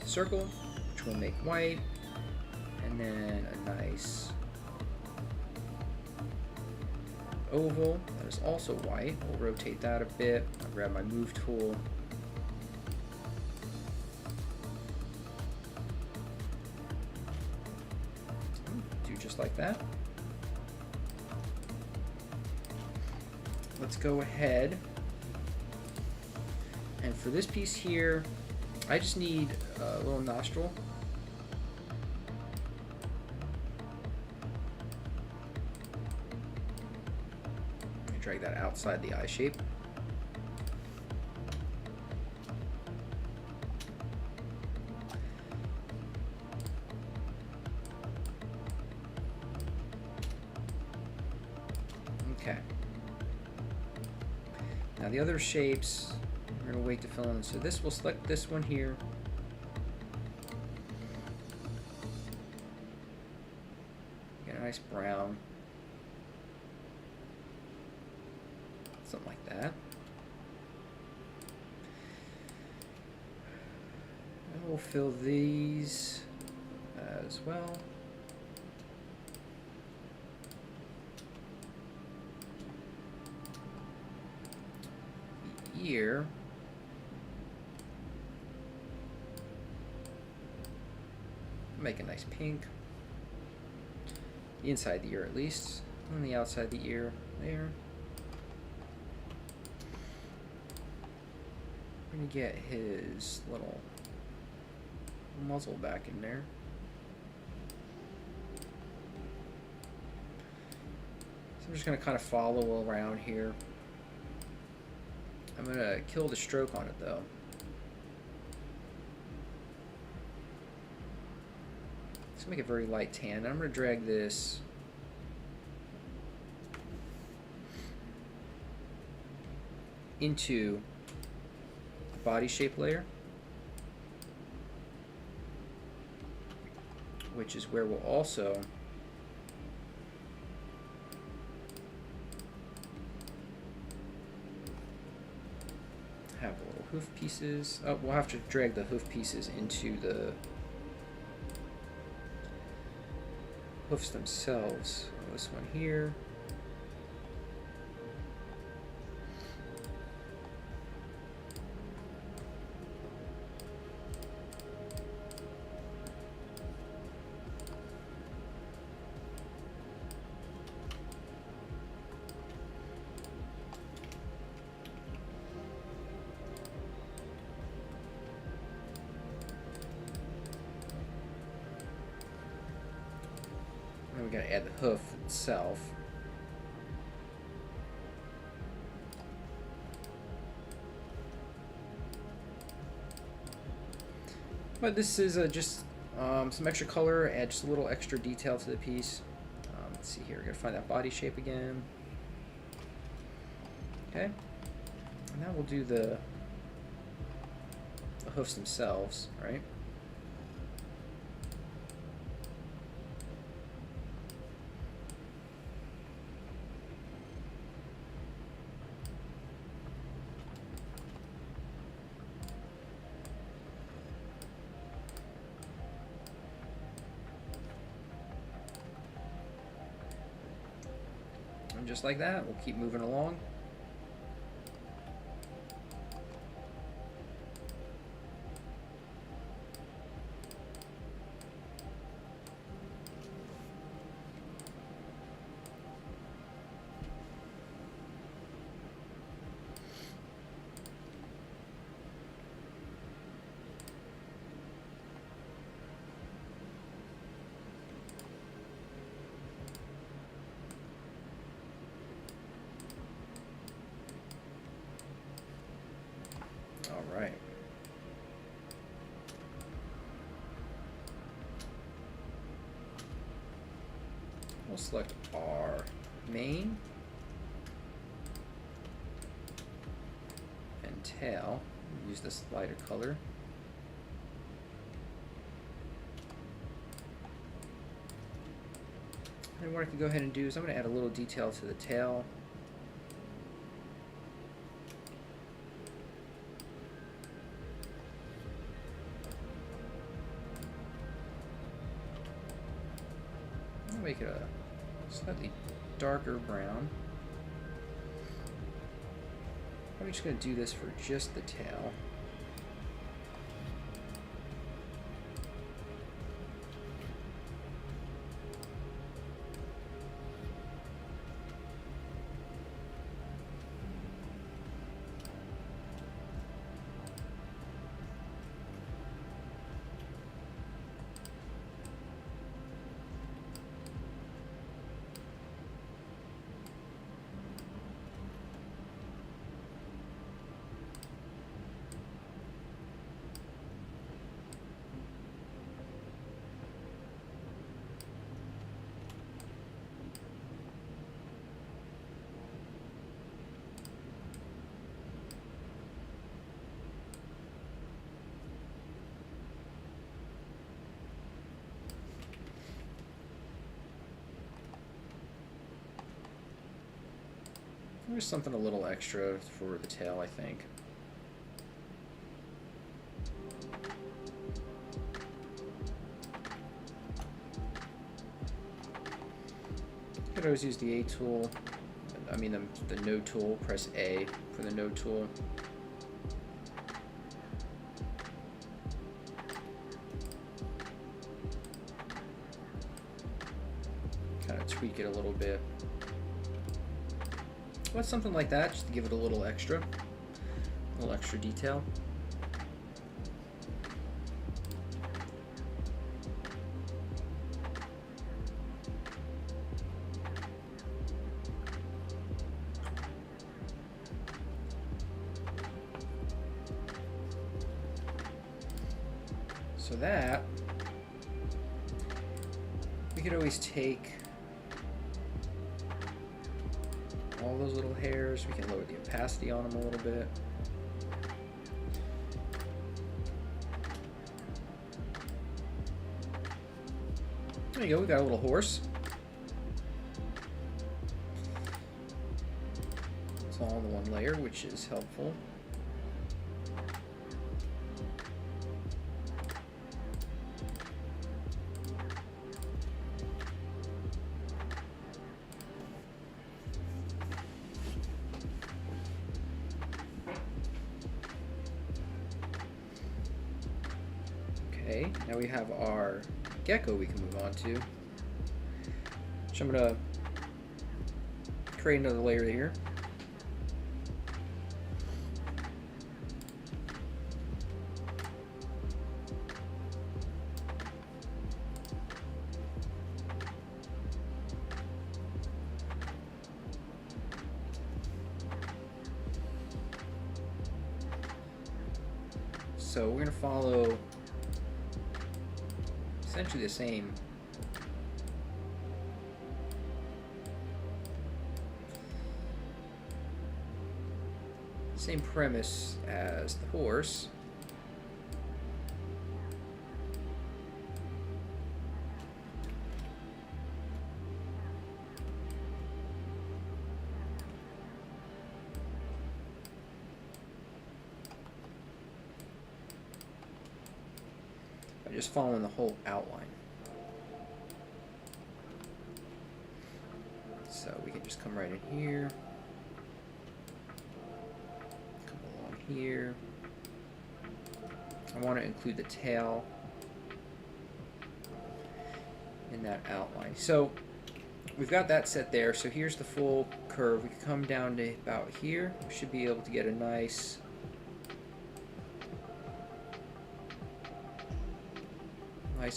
circle, which will make white, and then a nice oval that is also white. We'll rotate that a bit. I'll grab my move tool. Do just like that. let's go ahead. And for this piece here, I just need a little nostril. Drag that outside the eye shape. Okay. Now the other shapes, we're going to wait to fill in. So this, we'll select this one here. Get a nice brown. Something like that. And we'll fill these as well. The ear. Make a nice pink. The inside the ear at least. And the outside the ear there. We're going to get his little muzzle back in there. So I'm just going to kind of follow around here. I'm going to kill the stroke on it though. Let's make it very light tan. I'm going to drag this into body shape layer, which is where we'll also have little hoof pieces. Oh, we'll have to drag the hoof pieces into the hoofs themselves. This one here. We gotta add the hoof itself. But this is just some extra color, add just a little extra detail to the piece. Let's see here, we're gonna find that body shape again. Okay, and now we'll do the hoofs themselves, right? And just like that, we'll keep moving along. All right. We'll select our mane and tail. Use this lighter color. And what I can go ahead and do is I'm going to add a little detail to the tail. Make it a slightly darker brown. I'm just going to do this for just the tail. There's something a little extra for the tail, I think. You could always use the A tool. I mean the node tool. Press A for the node tool. Kind of tweak it a little bit. Well, something like that, just to give it a little extra detail. So that, we could always take all those little hairs. We can lower the opacity on them a little bit. There you go, we got a little horse. It's all in one layer, which is helpful. Okay, now we have our gecko we can move on to. So I'm going to create another layer here. So we're going to follow essentially the same premise as the horse. By just following the whole outline. So we can just come right in here. Here. I want to include the tail in that outline. So we've got that set there. So here's the full curve. We can come down to about here. We should be able to get a nice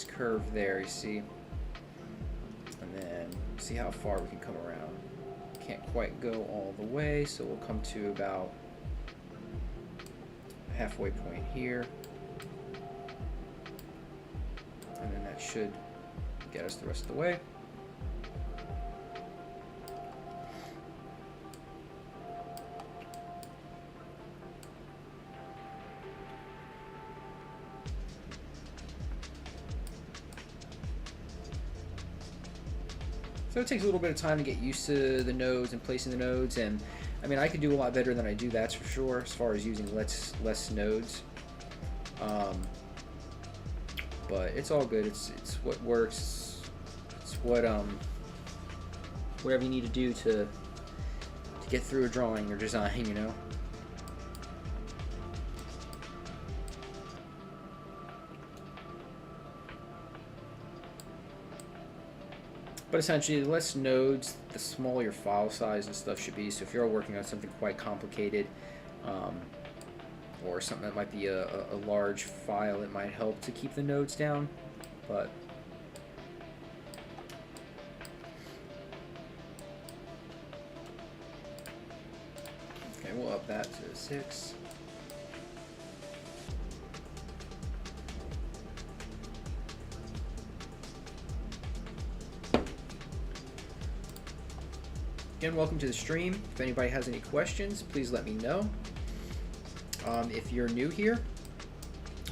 curve there, you see. And then see how far we can come around. Can't quite go all the way, so we'll come to about halfway point here, and then that should get us the rest of the way. So it takes a little bit of time to get used to the nodes and placing the nodes, and I mean, I could do a lot better than I do, that's for sure, as far as using less nodes. But it's all good. It's what works. It's what whatever you need to do to get through a drawing or design, you know. But essentially, the less nodes, the smaller your file size and stuff should be. So if you're working on something quite complicated, or something that might be a large file, it might help to keep the nodes down. But okay, we'll up that to 6. Again, welcome to the stream. If anybody has any questions, please let me know. If you're new here,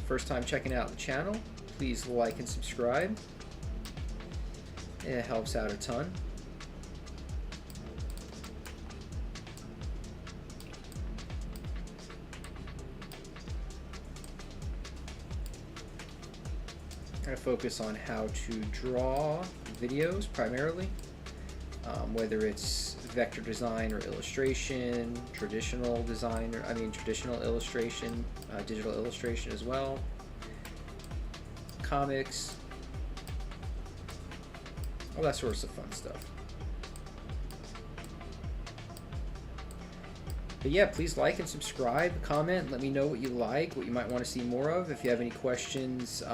first time checking out the channel, please like and subscribe. It helps out a ton. I'm going to focus on how to draw videos primarily, whether it's vector design or illustration, traditional design, or traditional illustration, digital illustration as well, comics, all that sorts of fun stuff. But yeah, please like and subscribe, comment, let me know what you like, what you might want to see more of. If you have any questions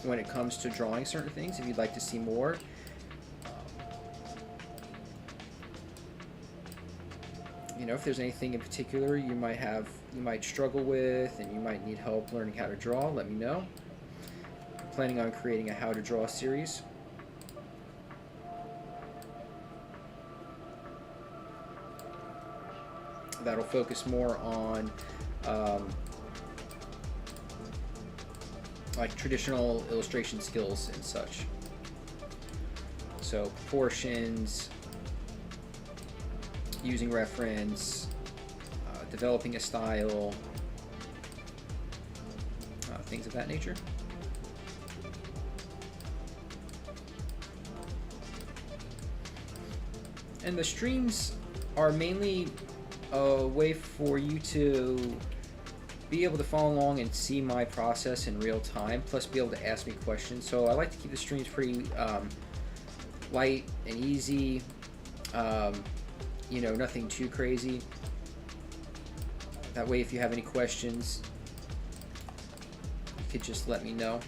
when it comes to drawing certain things, if you'd like to see more. You know, if there's anything in particular you might struggle with and you might need help learning how to draw, let me know. I'm planning on creating a how to draw series. That'll focus more on like traditional illustration skills and such. So proportions, using reference, developing a style, things of that nature. And the streams are mainly a way for you to be able to follow along and see my process in real time, plus be able to ask me questions. So I like to keep the streams pretty light and easy, you know, nothing too crazy. That way, if you have any questions, you could just let me know.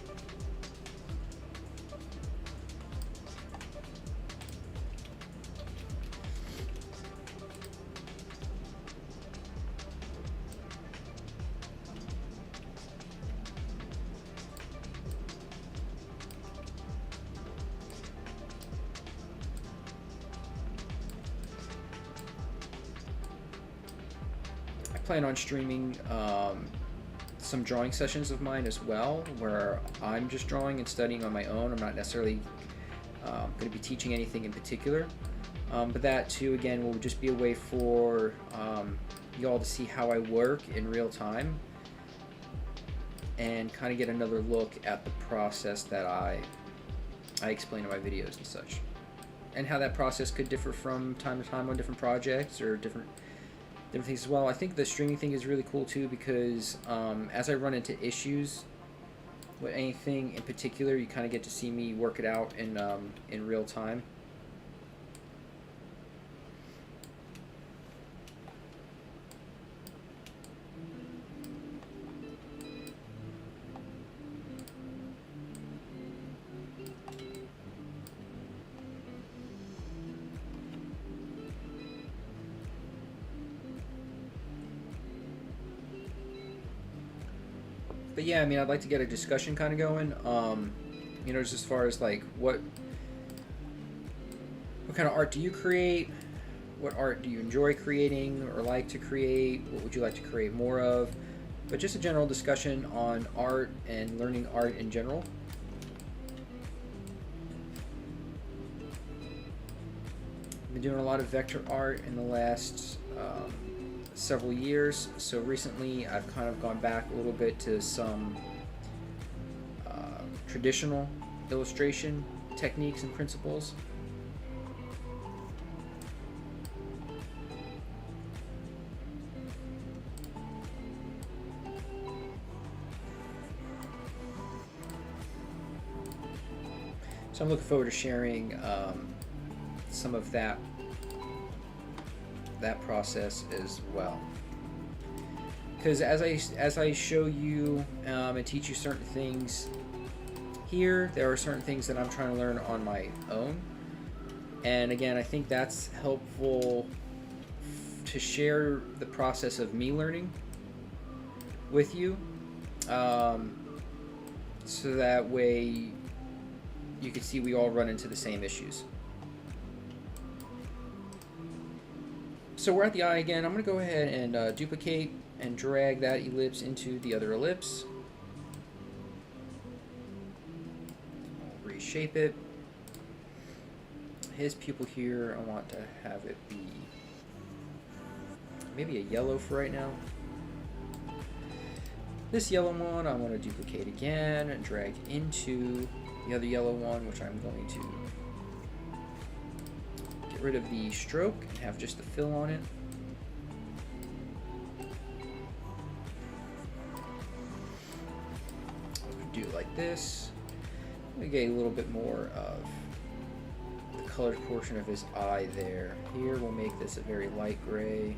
I plan on streaming some drawing sessions of mine as well, where I'm just drawing and studying on my own. I'm not necessarily going to be teaching anything in particular, but that too, again, will just be a way for you all to see how I work in real time and kind of get another look at the process that I explain in my videos and such, and how that process could differ from time to time on different projects or different things as well. I think the streaming thing is really cool too, because as I run into issues with anything in particular, you kind of get to see me work it out in real time. But yeah, I mean, I'd like to get a discussion kind of going, you know, just as far as like what kind of art do you create, what art do you enjoy creating or like to create, what would you like to create more of, but just a general discussion on art and learning art in general. I've been doing a lot of vector art in the last several years, so recently I've kind of gone back a little bit to some traditional illustration techniques and principles. So I'm looking forward to sharing some of that process as well, because as I show you and teach you certain things here, there are certain things that I'm trying to learn on my own, and again, I think that's helpful to share the process of me learning with you, so that way you can see we all run into the same issues. So we're at the eye again. I'm going to go ahead and duplicate and drag that ellipse into the other ellipse. I'll reshape it. His pupil here, I want to have it be maybe a yellow for right now. This yellow one I want to duplicate again and drag into the other yellow one, which I'm going to get rid of the stroke and have just the fill on it. Do it like this. We get a little bit more of the colored portion of his eye there. Here we'll make this a very light gray.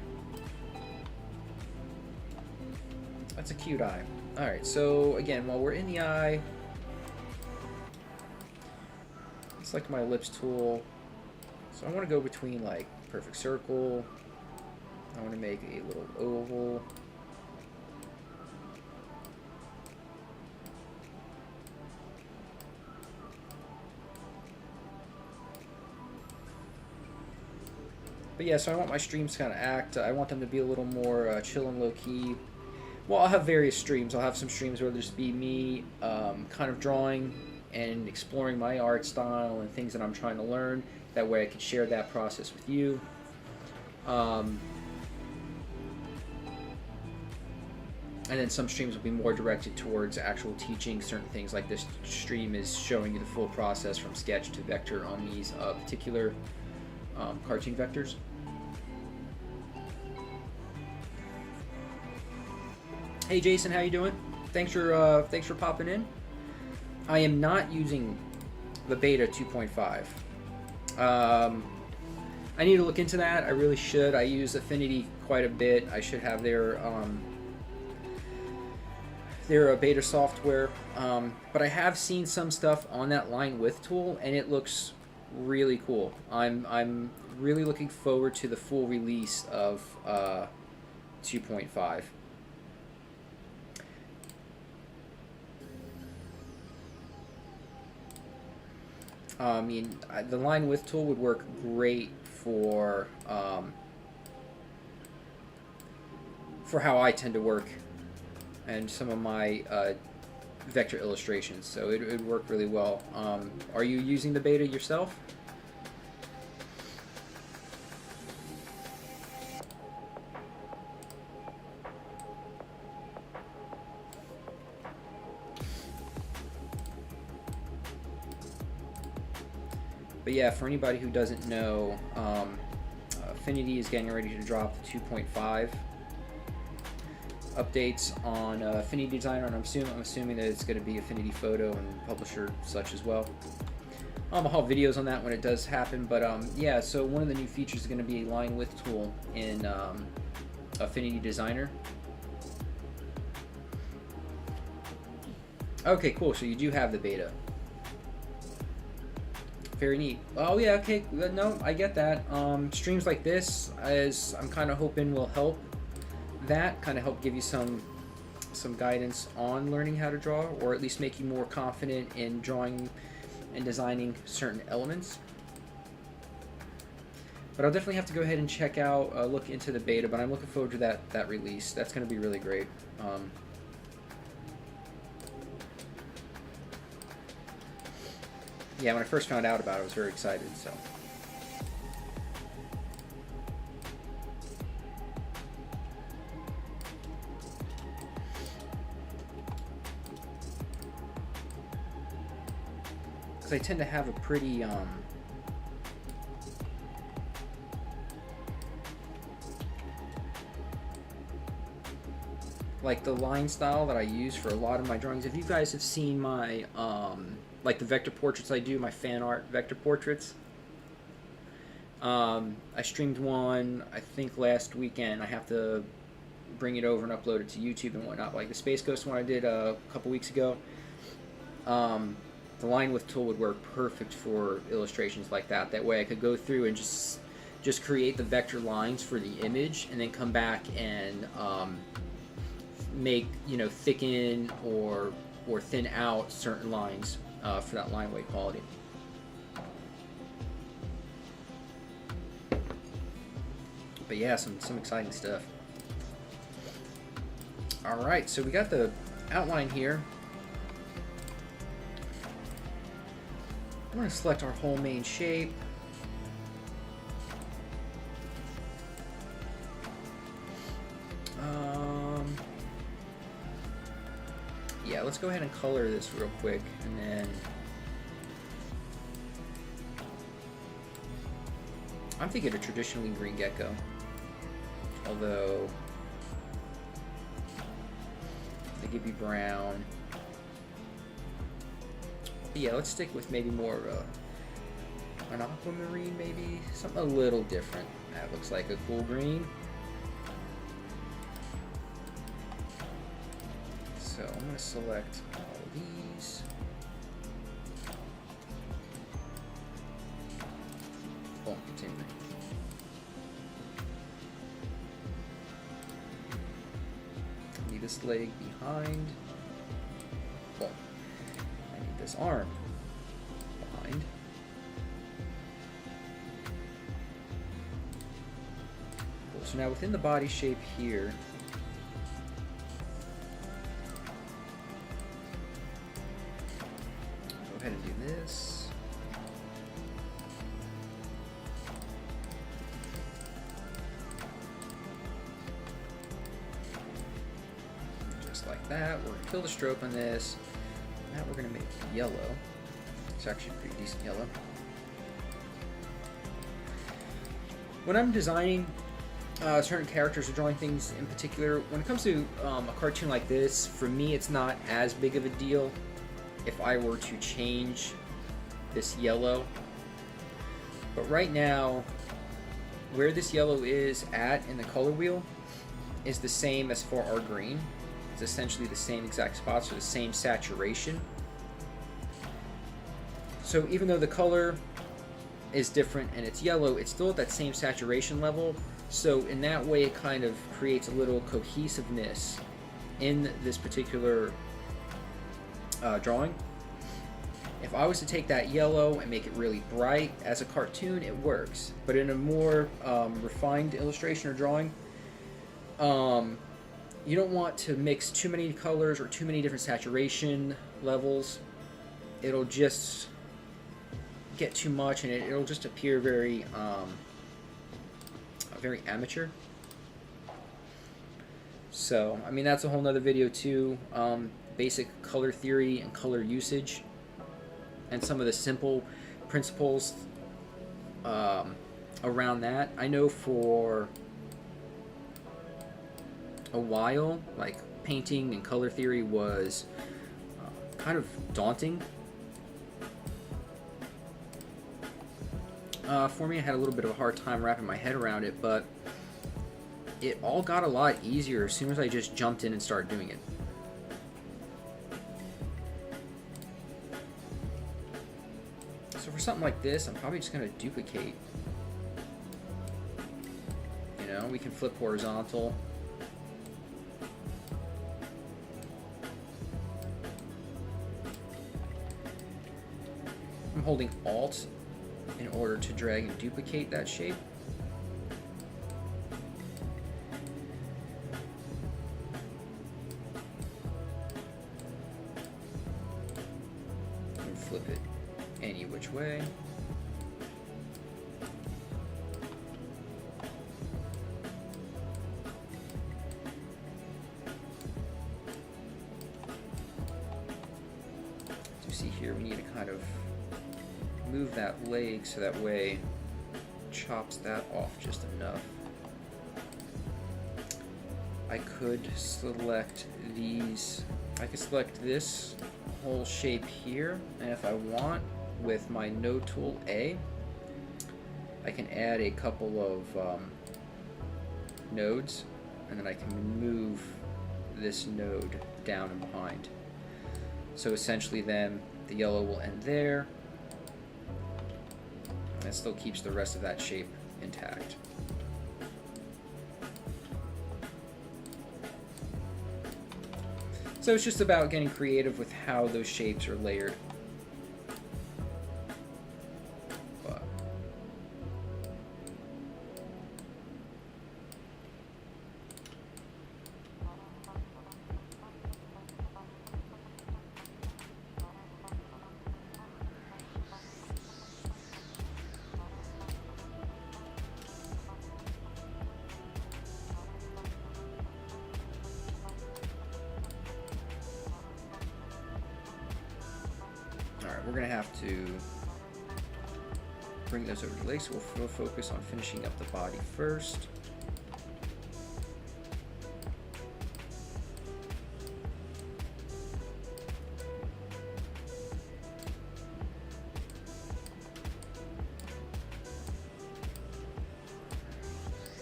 That's a cute eye. Alright, so again, while we're in the eye, select my ellipse tool. So I want to go between like perfect circle. I want to make a little oval. But yeah, so I want my streams to kind of act. I want them to be a little more chill and low-key. Well, I'll have various streams. I'll have some streams where there'll just be me kind of drawing and exploring my art style and things that I'm trying to learn. That way I can share that process with you. And then some streams will be more directed towards actual teaching certain things, like this stream is showing you the full process from sketch to vector on these particular cartoon vectors. Hey Jason, how you doing? Thanks for popping in. I am not using the beta 2.5. I need to look into that. I really should. I use Affinity quite a bit. I should have their beta software. But I have seen some stuff on that line width tool, and it looks really cool. I'm really looking forward to the full release of 2.5. I mean, the line width tool would work great for how I tend to work and some of my vector illustrations, so it would work really well. Are you using the beta yourself? But yeah, for anybody who doesn't know, Affinity is getting ready to drop the 2.5 updates on Affinity Designer, and I'm assuming that it's going to be Affinity Photo and Publisher such as well. I'll have videos on that when it does happen, but yeah, so one of the new features is going to be a line width tool in Affinity Designer. Okay, cool, so you do have the beta. Very neat. Oh yeah, okay, no, I get that. Streams like this, as I'm kind of hoping, will help that, kind of help give you some guidance on learning how to draw, or at least make you more confident in drawing and designing certain elements. But I'll definitely have to go ahead and check out, look into the beta, but I'm looking forward to that release. That's going to be really great. Yeah, when I first found out about it, I was very excited, so. Because I tend to have a pretty, like the line style that I use for a lot of my drawings. If you guys have seen my, like the vector portraits I do, my fan art vector portraits. I streamed one, I think last weekend. I have to bring it over and upload it to YouTube and whatnot. Like the Space Ghost one I did a couple weeks ago. The line width tool would work perfect for illustrations like that. That way I could go through and just create the vector lines for the image, and then come back and make, you know, thicken or thin out certain lines for that line weight quality. But yeah, some exciting stuff. Alright, so we got the outline here. I'm going to select our whole main shape. yeah, let's go ahead and color this real quick, and then I'm thinking a traditionally green gecko, although they give you brown. But yeah, let's stick with maybe more an aquamarine, maybe something a little different. That looks like a cool green. So I'm going to select all these. Oh, continue. I need this leg behind. Oh, I need this arm behind. Cool. So now within the body shape here, go ahead and do this. Like that. We're going to kill the stroke on this. Now we're going to make it yellow. It's actually pretty decent yellow. When I'm designing certain characters or drawing things in particular, when it comes to a cartoon like this, for me it's not as big of a deal if I were to change this yellow. But right now, where this yellow is at in the color wheel is the same as for our green. It's essentially the same exact spots or the same saturation. So even though the color is different and it's yellow, it's still at that same saturation level. So in that way, it kind of creates a little cohesiveness in this particular drawing. If I was to take that yellow and make it really bright as a cartoon, it works. But in a more refined illustration or drawing, you don't want to mix too many colors or too many different saturation levels. It'll just get too much, and it'll just appear very, very amateur. So, I mean, that's a whole nother video too. Basic color theory and color usage, and some of the simple principles around that. I know for a while, like, painting and color theory was kind of daunting. For me, I had a little bit of a hard time wrapping my head around it, but it all got a lot easier as soon as I just jumped in and started doing it. So for something like this, I'm probably just going to duplicate. You know, we can flip horizontal. I'm holding Alt in order to drag and duplicate that shape. And flip it any which way. As you see here, we need to kind of move that leg so that way chops that off just enough. I could select these. I could select this whole shape here, and if I want, with my node tool A, I can add a couple of nodes, and then I can move this node down and behind. So essentially then the yellow will end there, and it still keeps the rest of that shape intact. So it's just about getting creative with how those shapes are layered. Alright, we're going to have to bring those over to the legs, so we'll focus on finishing up the body first.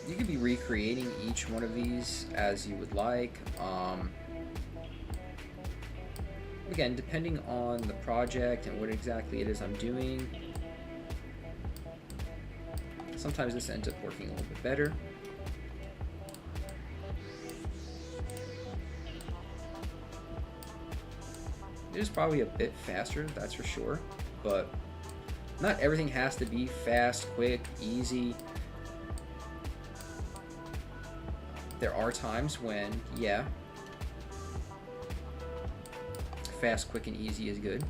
You could be recreating each one of these as you would like. Again, depending on the project and what exactly it is I'm doing, sometimes this ends up working a little bit better. It is probably a bit faster, that's for sure, but not everything has to be fast, quick, easy. There are times when, yeah, fast, quick, and easy is good.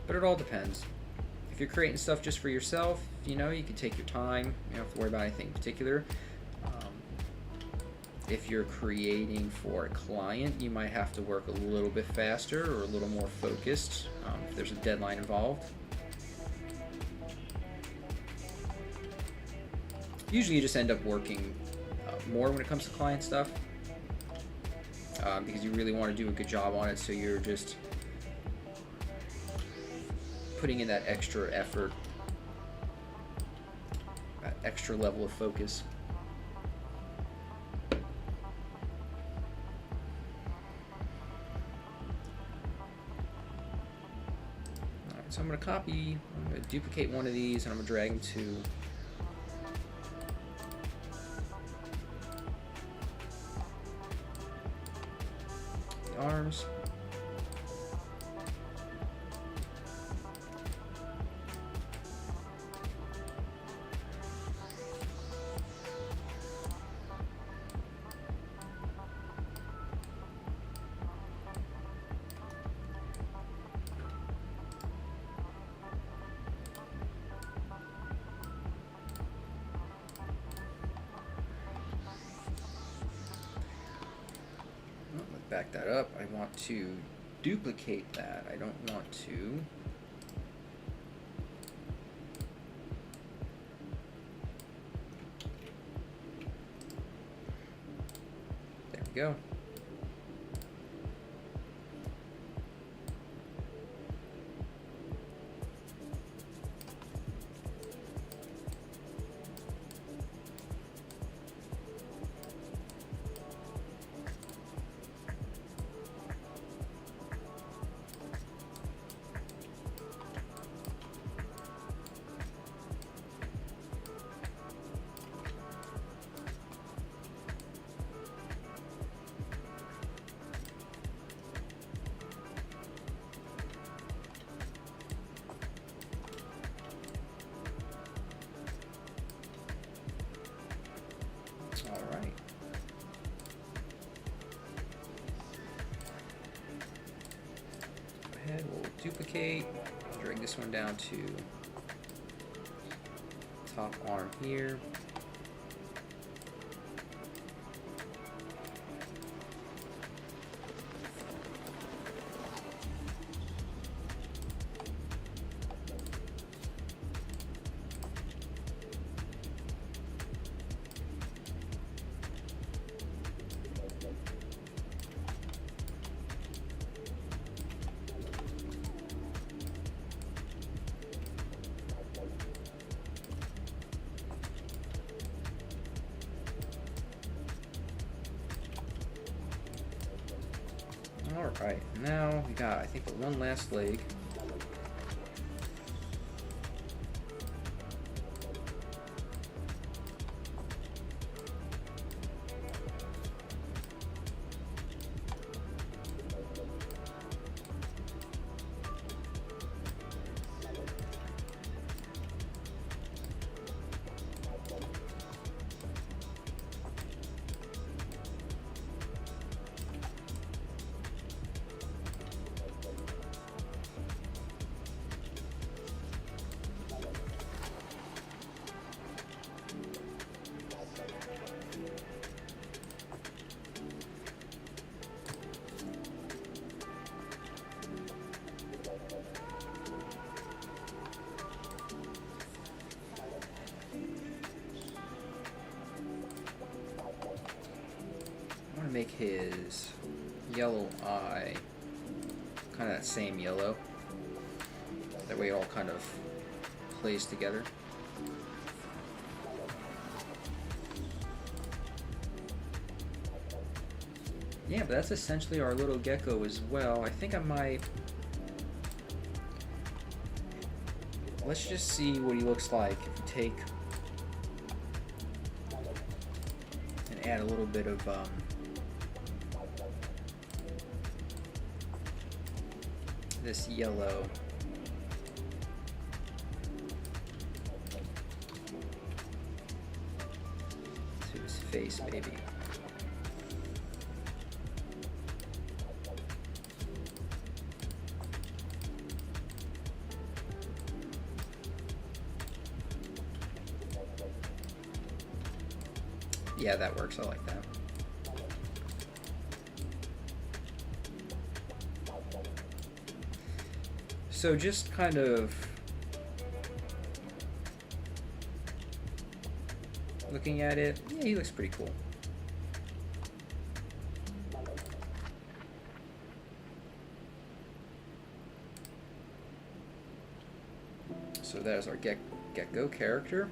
But it all depends. If you're creating stuff just for yourself, you know, you can take your time. You don't have to worry about anything in particular. If you're creating for a client, you might have to work a little bit faster or a little more focused if there's a deadline involved. Usually you just end up working more when it comes to client stuff because you really want to do a good job on it, so you're just putting in that extra effort, that extra level of focus. Alright, so I'm going to duplicate one of these, and I'm going to drag them to arms. Back that up. I want to duplicate that. I don't want to there we go. Alright. Go ahead, we'll duplicate, drag this one down to top arm here. Alright, now we got, I think, the one last leg. to make his yellow eye kind of that same yellow. That way it all kind of plays together. Yeah, but that's essentially our little gecko as well. I think I might... Let's just see what he looks like if we take and add a little bit of this yellow. To his face, maybe. Yeah, that works. I like that. So just kind of looking at it, yeah, he looks pretty cool. So there's our gecko character.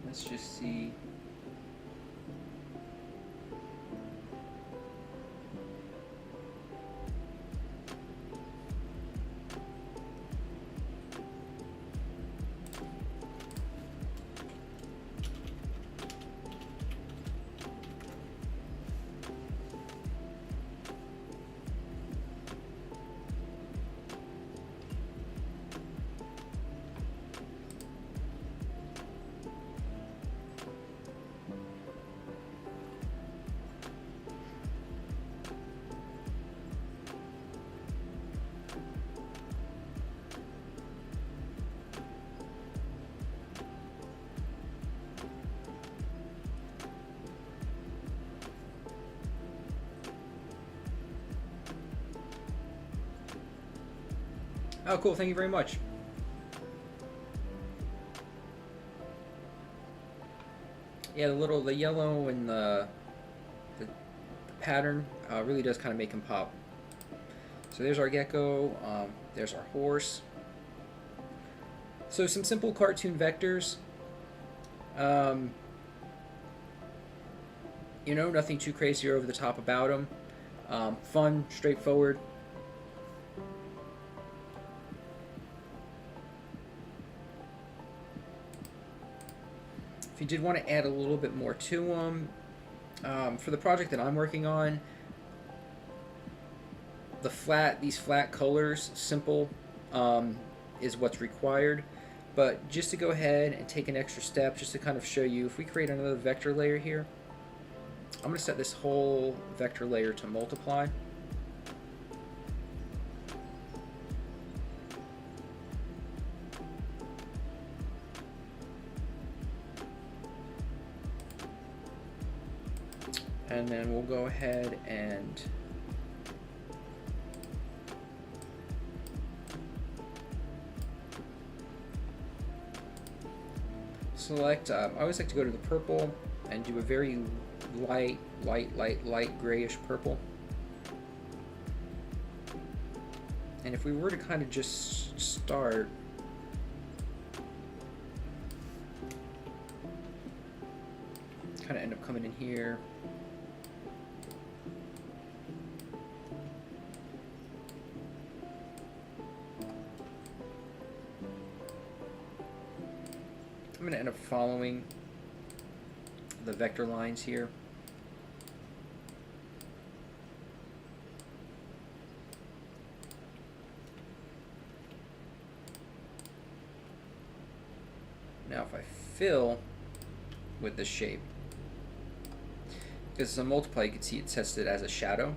Let's just see. Oh, cool. Thank you very much. Yeah, the yellow and the pattern really does kind of make him pop. So there's our gecko. There's our horse. So some simple cartoon vectors. You know, nothing too crazy or over the top about them. Fun, straightforward. If you did want to add a little bit more to them, for the project that I'm working on, these flat colors, simple, is what's required. But just to go ahead and take an extra step, just to kind of show you, if we create another vector layer here, I'm going to set this whole vector layer to multiply. And then we'll go ahead and select, I always like to go to the purple and do a very light grayish purple. And if we were to kind of just start kind of end up coming in here. I'm going to end up following the vector lines here. Now if I fill with this shape, because it's a multiply, you can see it sets it as a shadow.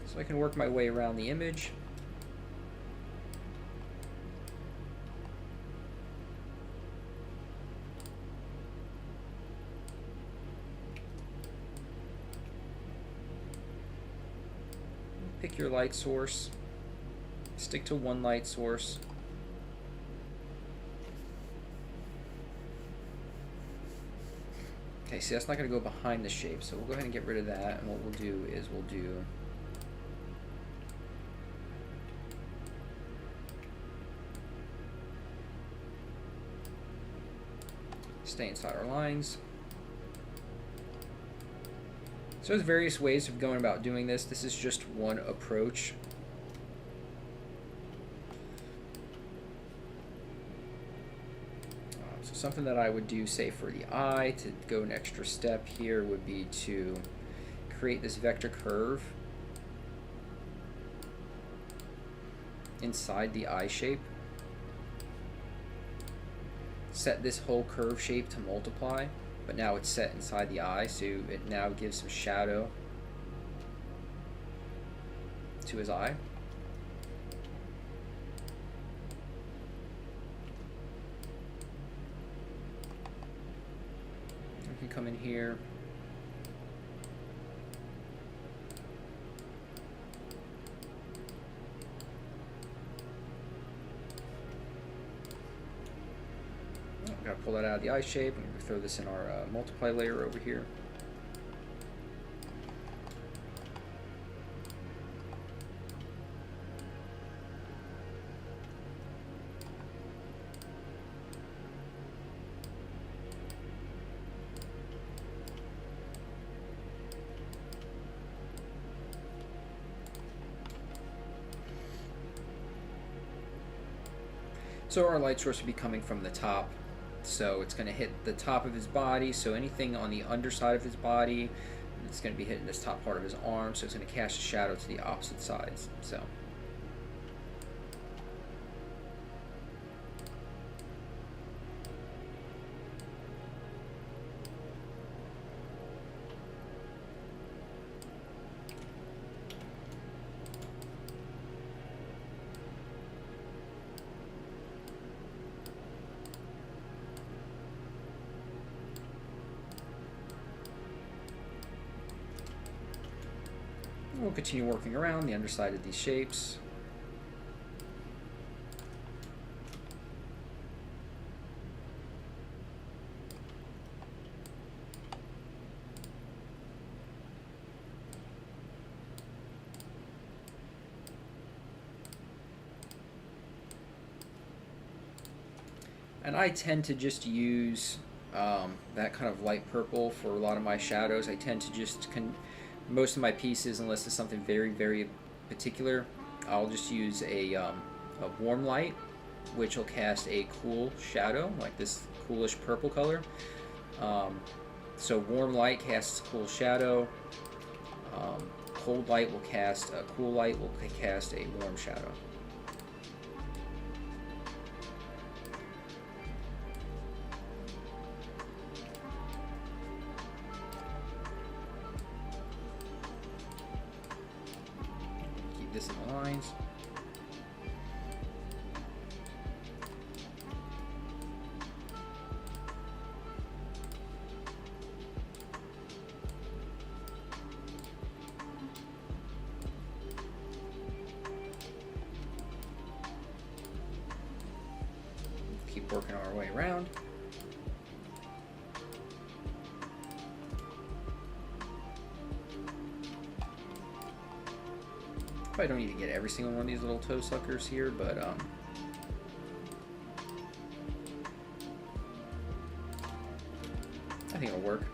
So I can work my way around the image. pick your light source, stick to one light source. Okay, see, that's not going to go behind the shape, so we'll go ahead and get rid of that, and what we'll do is we'll do stay inside our lines. So there's various ways of going about doing this. This is just one approach. So something that I would do, say for the eye, to go an extra step here, would be to create this vector curve inside the eye shape. Set this whole curve shape to multiply, but now it's set inside the eye, so it now gives some shadow to his eye. We can come in here. Gotta pull that out of the eye shape. I'm gonna throw this in our multiply layer over here. So our light source will be coming from the top. So it's going to hit the top of his body, so anything on the underside of his body, it's going to be hitting this top part of his arm, so it's going to cast a shadow to the opposite sides. So we'll continue working around the underside of these shapes. And I tend to just use that kind of light purple for a lot of my shadows. I tend to just most of my pieces, unless it's something very, very particular, I'll just use a warm light, which will cast a cool shadow, like this coolish purple color. So warm light casts cool shadow. Cold light will cast a cool light, will cast a warm shadow. This in the lines. Keep working our way around. Probably don't need to get every single one of these little toe suckers here, but I think it'll work.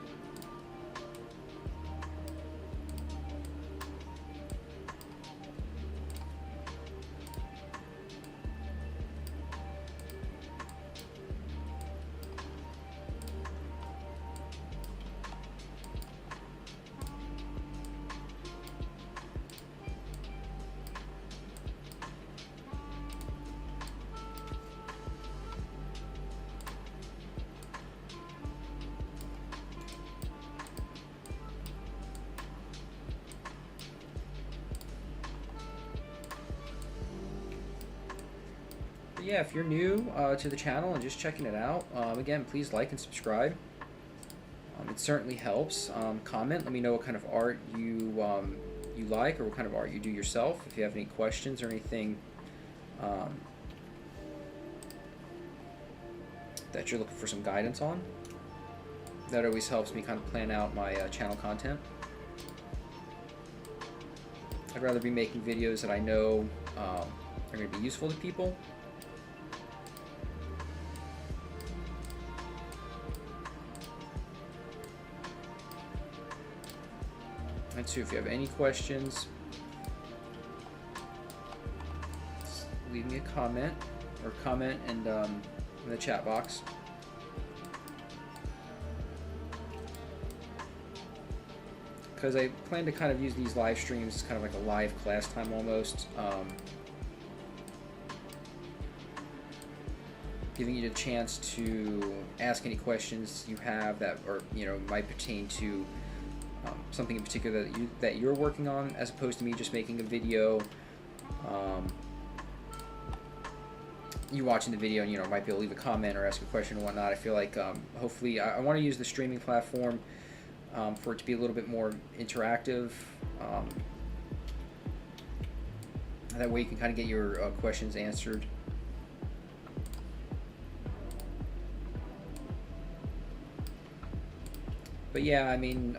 Yeah, if you're new to the channel and just checking it out, again, please like and subscribe. It certainly helps. Comment, let me know what kind of art you you like or what kind of art you do yourself. If you have any questions or anything that you're looking for some guidance on, that always helps me kind of plan out my channel content. I'd rather be making videos that I know are going to be useful to people. And so if you have any questions, leave me a comment and in the chat box. Because I plan to kind of use these live streams as kind of like a live class time almost. Giving you the chance to ask any questions you have that are, you know, might pertain to something in particular that you're working on, as opposed to me just making a video. You watching the video and, you know, might be able to leave a comment or ask a question and whatnot. I feel like hopefully I want to use the streaming platform for it to be a little bit more interactive. That way you can kind of get your questions answered. But yeah, I mean,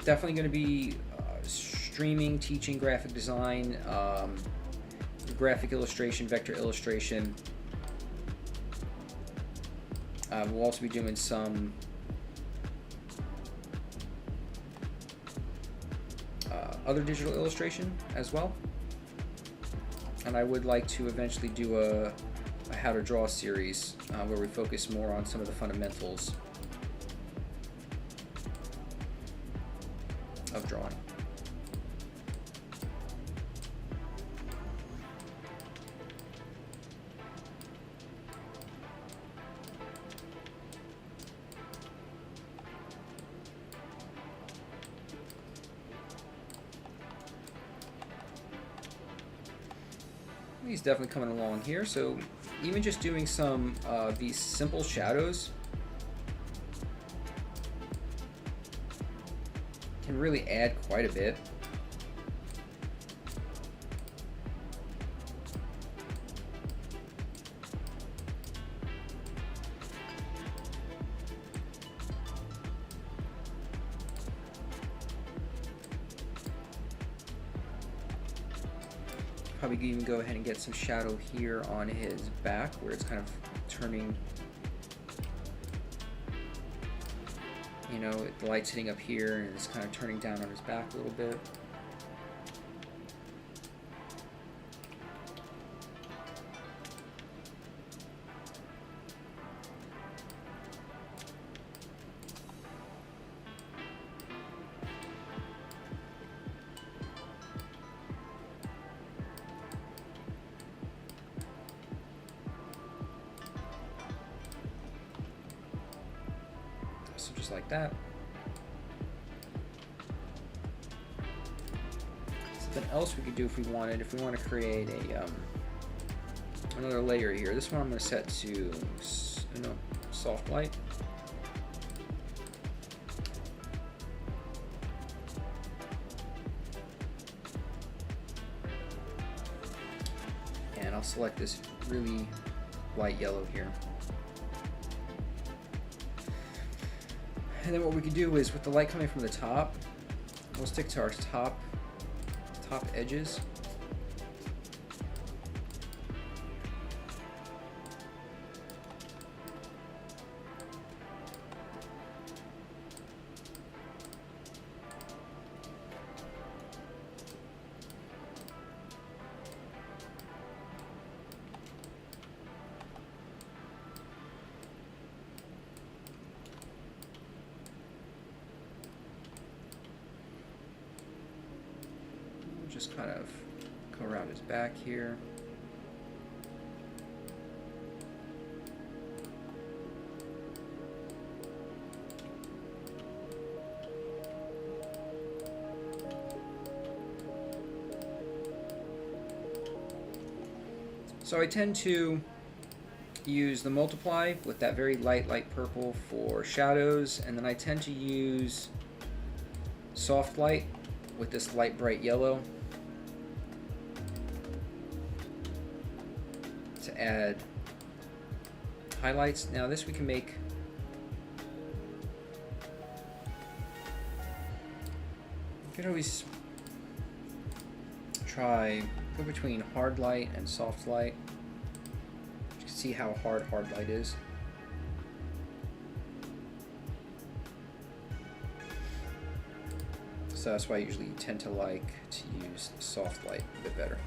definitely going to be streaming, teaching graphic design, graphic illustration, vector illustration. We'll also be doing some other digital illustration as well. And I would like to eventually do a how to draw series where we focus more on some of the fundamentals of drawing. He's definitely coming along here, so even just doing some these simple shadows can really add quite a bit. Probably even go ahead and get some shadow here on his back where it's kind of turning, you know, the light's hitting up here and it's kind of turning down on his back a little bit. So just like that. Something else we could do if we wanted, if we want to create a another layer here. This one I'm going to set to soft light. And I'll select this really light yellow here. And then what we can do is, with the light coming from the top, we'll stick to our top edges. Just kind of go around his back here. So I tend to use the multiply with that very light purple for shadows, and then I tend to use soft light with this light bright yellow to add highlights. Now this we can make you can always go between hard light and soft light. You can see how hard light is. So that's why I usually tend to like to use soft light a bit better.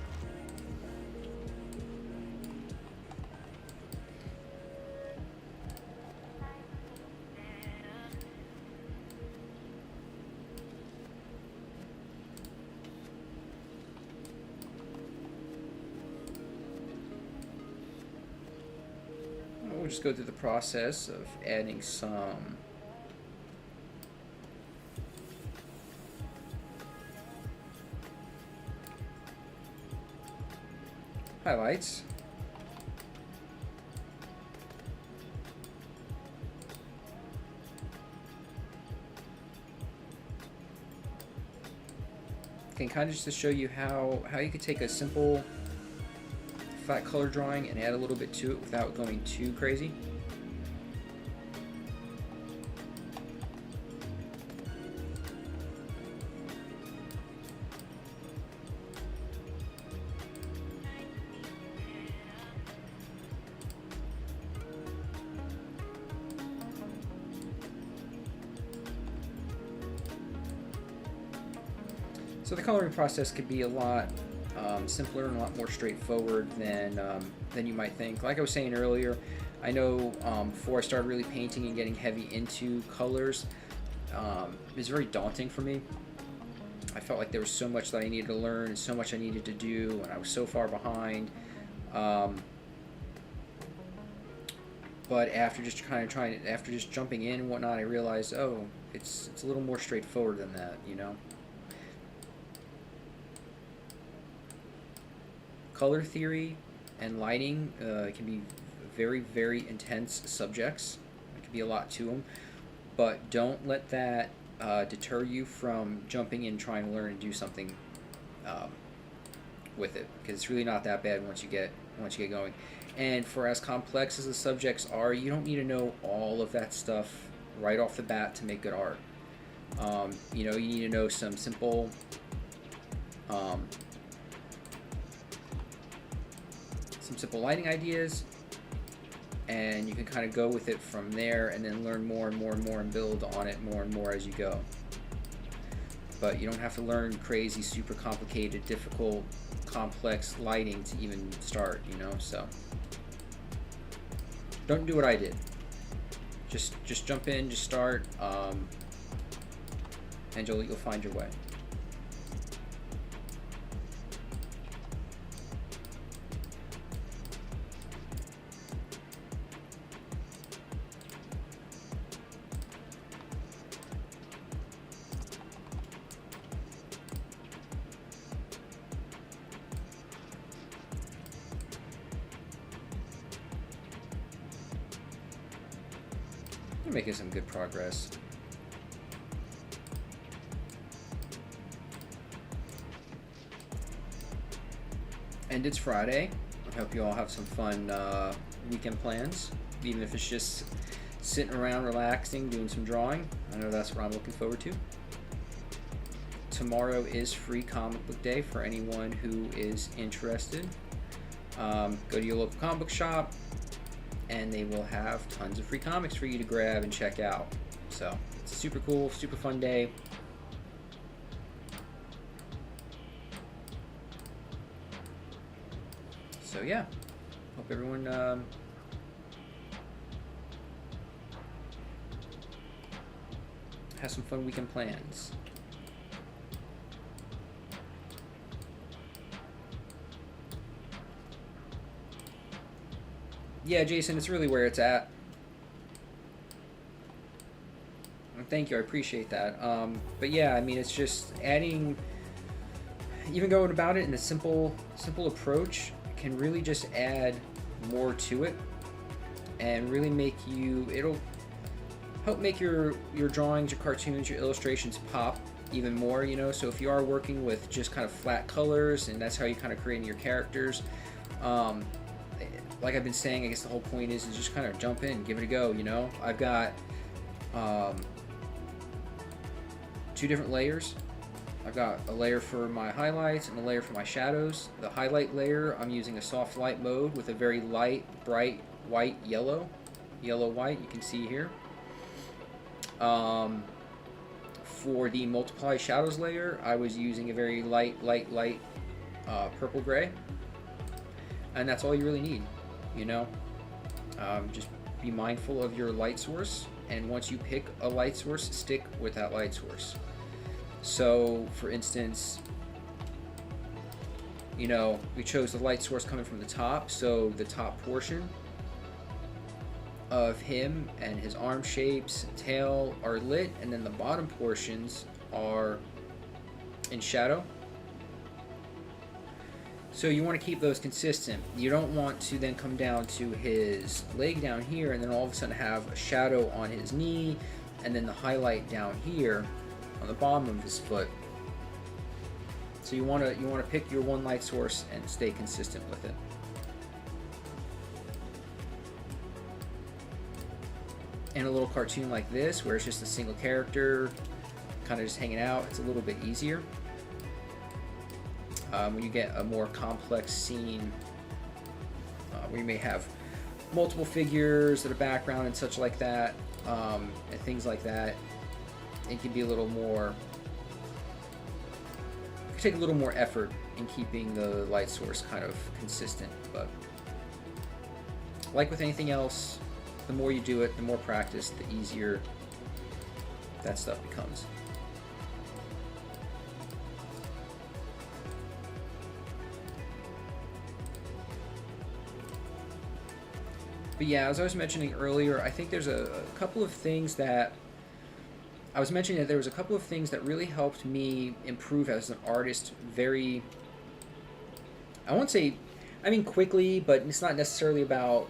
We'll just go through the process of adding some highlights. Can kind of just to show you how you could take a simple flat color drawing and add a little bit to it without going too crazy. So the coloring process could be a lot simpler and a lot more straightforward than you might think. Like I was saying earlier, I know before I started really painting and getting heavy into colors, it was very daunting for me. I felt like there was so much that I needed to learn and so much I needed to do, and I was so far behind. But after just after just jumping in and whatnot, I realized, oh, it's a little more straightforward than that, you know. Color theory and lighting can be very, very intense subjects. There can be a lot to them, but don't let that deter you from jumping in, trying to learn and do something with it, because it's really not that bad once you get going. And for as complex as the subjects are, you don't need to know all of that stuff right off the bat to make good art. You know, you need to know some simple lighting ideas, and you can kind of go with it from there and then learn more and more and more and build on it more and more as you go. But you don't have to learn crazy, super complicated, difficult, complex lighting to even start, you know. So don't do what I did. Just jump in, just start, and you'll find your way. We're making some good progress. And it's Friday. I hope you all have some fun weekend plans, even if it's just sitting around relaxing, doing some drawing. I know that's what I'm looking forward to. Tomorrow is free comic book day for anyone who is interested. Go to your local comic book shop, and they will have tons of free comics for you to grab and check out. So it's a super cool, super fun day. So yeah, hope everyone has some fun weekend plans. Yeah, Jason, it's really where it's at. Thank you, I appreciate that. But yeah, I mean, it's just adding, even going about it in a simple approach can really just add more to it. and really make you, it'll help make your drawings, your cartoons, your illustrations pop even more, you know. So if you are working with just kind of flat colors and that's how you kind of creating your characters, um, like I've been saying, I guess the whole point is just kind of jump in, give it a go, you know. I've got um, 2 different layers. I've got a layer for my highlights and a layer for my shadows. The highlight layer, I'm using a soft light mode with a very light, bright white, yellow white, you can see here. For the multiply shadows layer, I was using a very light purple gray, and that's all you really need, you know. Just be mindful of your light source, and once you pick a light source, stick with that light source. So for instance, you know, we chose the light source coming from the top, so the top portion of him and his arm shapes, tail are lit, and then the bottom portions are in shadow. So you want to keep those consistent. You don't want to then come down to his leg down here and then all of a sudden have a shadow on his knee and then the highlight down here on the bottom of his foot. So you want to pick your one light source and stay consistent with it. In a little cartoon like this, where it's just a single character kind of just hanging out, it's a little bit easier. When you get a more complex scene where you may have multiple figures in the background and such like that, and things like that, it can be a little more, it can take a little more effort in keeping the light source kind of consistent. But like with anything else, the more you do it, the more practice, the easier that stuff becomes. But yeah, as I was mentioning earlier, I think there's a couple of things that I was mentioning, that there was a couple of things that really helped me improve as an artist very, I won't say, I mean quickly, but it's not necessarily about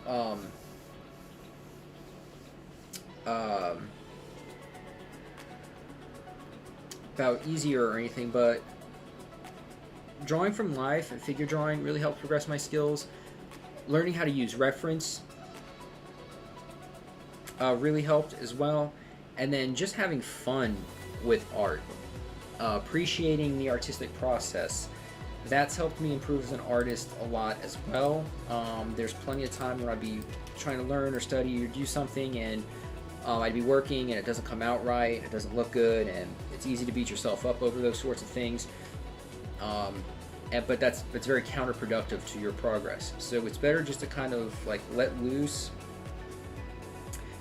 easier or anything, but drawing from life and figure drawing really helped progress my skills. Learning how to use reference really helped as well, and then just having fun with art, appreciating the artistic process, that's helped me improve as an artist a lot as well. There's plenty of time when I'd be trying to learn or study or do something, and I'd be working and it doesn't come out right, it doesn't look good, and it's easy to beat yourself up over those sorts of things. But it's very counterproductive to your progress. So it's better just to kind of like let loose.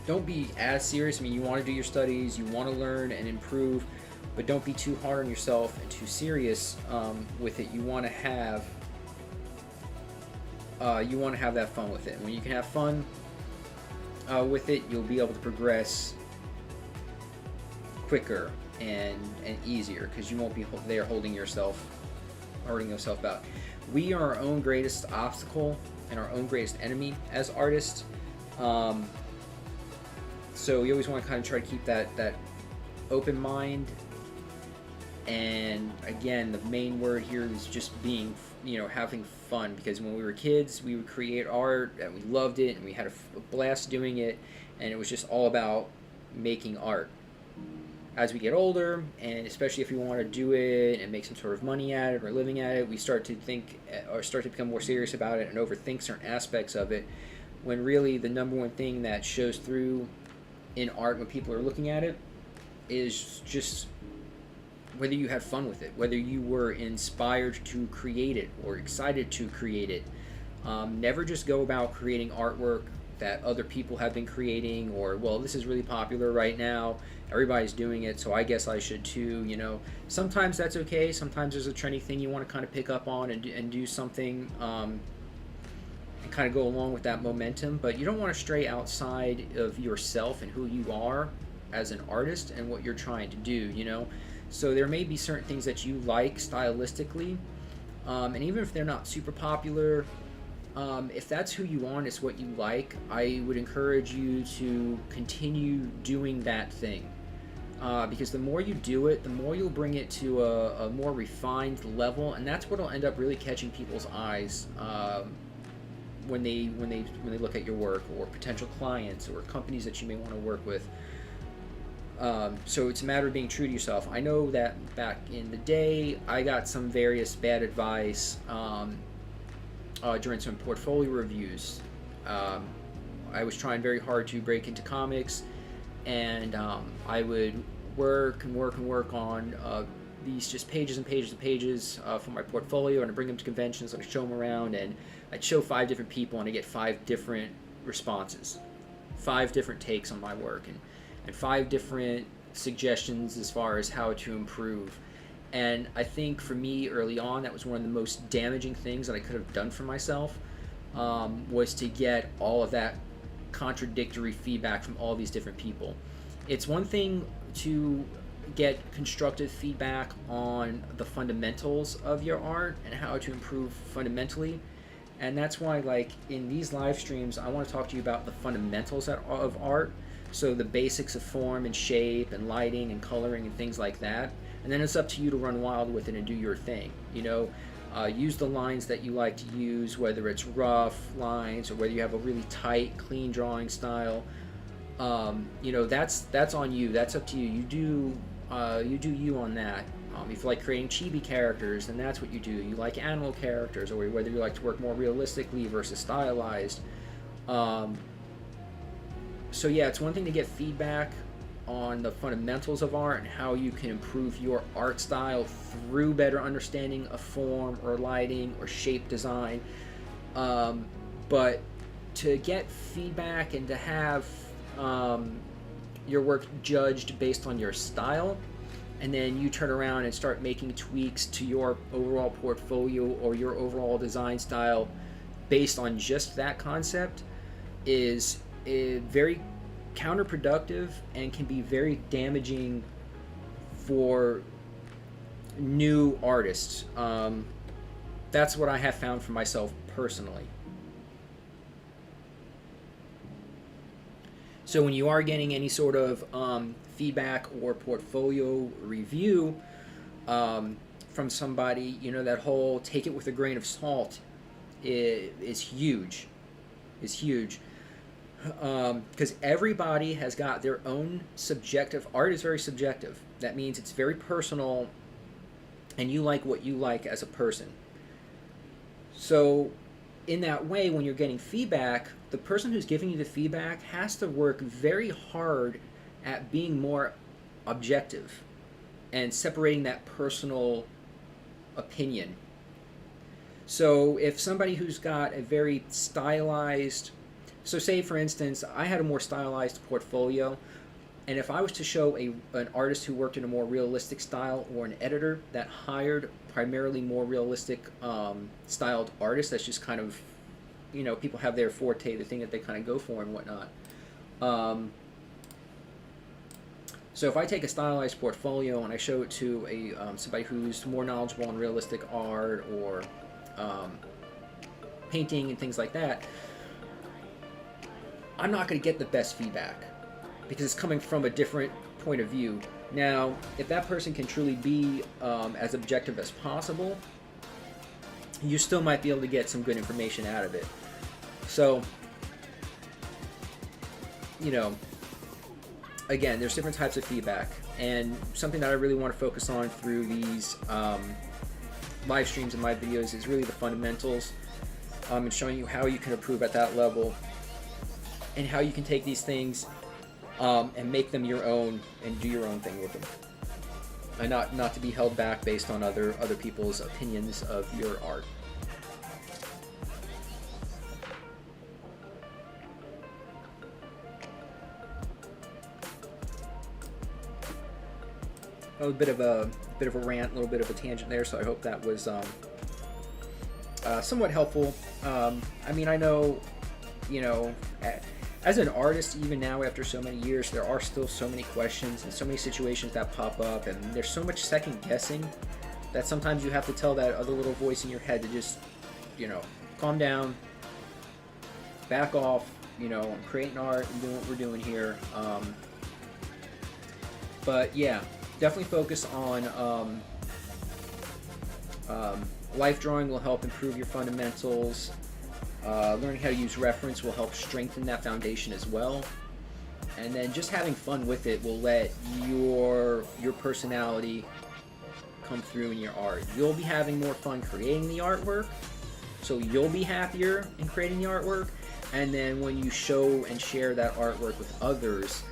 Don't be as serious. I mean, you want to do your studies, you want to learn and improve, but don't be too hard on yourself and too serious with it. You want to have that fun with it. And when you can have fun with it, you'll be able to progress quicker and easier, because you won't be there hurting yourself out. We are our own greatest obstacle and our own greatest enemy as artists. So you always want to kind of try to keep that open mind. And again, the main word here is just being, having fun, because when we were kids, we would create art and we loved it and we had a blast doing it, and it was just all about making art. As we get older, and especially if we want to do it and make some sort of money at it or living at it, we start to think or start to become more serious about it and overthink certain aspects of it, when really the number one thing that shows through in art when people are looking at it is just whether you had fun with it, whether you were inspired to create it or excited to create it. Never just go about creating artwork that other people have been creating, or, well, this is really popular right now, everybody's doing it, so I guess I should too. Sometimes that's okay. Sometimes there's a trendy thing you want to kind of pick up on and do something and kind of go along with that momentum, but you don't want to stray outside of yourself and who you are as an artist and what you're trying to do. So there may be certain things that you like stylistically, and even if they're not super popular, If that's who you are and it's what you like, I would encourage you to continue doing that thing. Because the more you do it, the more you'll bring it to a more refined level, and that's what'll end up really catching people's eyes when they look at your work, or potential clients or companies that you may want to work with. So it's a matter of being true to yourself. I know that back in the day, I got some various bad advice during some portfolio reviews. I was trying very hard to break into comics, and I would work on these just pages and pages and pages for my portfolio, and I'd bring them to conventions, and I'd show them around, and I'd show 5 different people, and I'd get 5 different responses, 5 different takes on my work, and 5 different suggestions as far as how to improve. And I think for me early on, that was one of the most damaging things that I could have done for myself, was to get all of that contradictory feedback from all these different people. It's one thing to get constructive feedback on the fundamentals of your art and how to improve fundamentally. And that's why, like, in these live streams, I want to talk to you about the fundamentals of art. So the basics of form and shape and lighting and coloring and things like that. And then it's up to you to run wild with it and do your thing. Use the lines that you like to use, whether it's rough lines or whether you have a really tight, clean drawing style. That's on you. That's up to you. You do you on that. If you like creating chibi characters, then that's what you do. You like animal characters, or whether you like to work more realistically versus stylized. So yeah, it's one thing to get feedback on the fundamentals of art and how you can improve your art style through better understanding of form or lighting or shape design. But to get feedback and to have your work judged based on your style, and then you turn around and start making tweaks to your overall portfolio or your overall design style based on just that concept, is very counterproductive and can be very damaging for new artists. That's what I have found for myself personally. So when you are getting any sort of feedback or portfolio review from somebody, that whole take it with a grain of salt is huge. Is huge. Because everybody has got their own subjective. Art is very subjective. That means it's very personal, and you like what you like as a person. So in that way, when you're getting feedback, the person who's giving you the feedback has to work very hard at being more objective and separating that personal opinion. So if somebody who's got a very stylized, so say for instance, I had a more stylized portfolio, and if I was to show an artist who worked in a more realistic style, or an editor that hired primarily more realistic styled artists, that's just kind of, people have their forte, the thing that they kind of go for and whatnot. So if I take a stylized portfolio and I show it to somebody who's more knowledgeable in realistic art or painting and things like that, I'm not going to get the best feedback because it's coming from a different point of view. Now, if that person can truly be as objective as possible, you still might be able to get some good information out of it. So, again, there's different types of feedback, and something that I really want to focus on through these live streams and my videos is really the fundamentals, and showing you how you can improve at that level, and how you can take these things and make them your own and do your own thing with them, and not to be held back based on other people's opinions of your art. A bit of a rant, a little bit of a tangent there, so I hope that was somewhat helpful. I mean, I know, as an artist, even now after so many years, there are still so many questions and so many situations that pop up, and there's so much second guessing that sometimes you have to tell that other little voice in your head to just, calm down, back off, you know, on creating art and doing what we're doing here. But yeah, definitely focus on life drawing will help improve your fundamentals. Learning how to use reference will help strengthen that foundation as well. And then just having fun with it will let your personality come through in your art. You'll be having more fun creating the artwork, so you'll be happier in creating the artwork. And then when you show and share that artwork with others,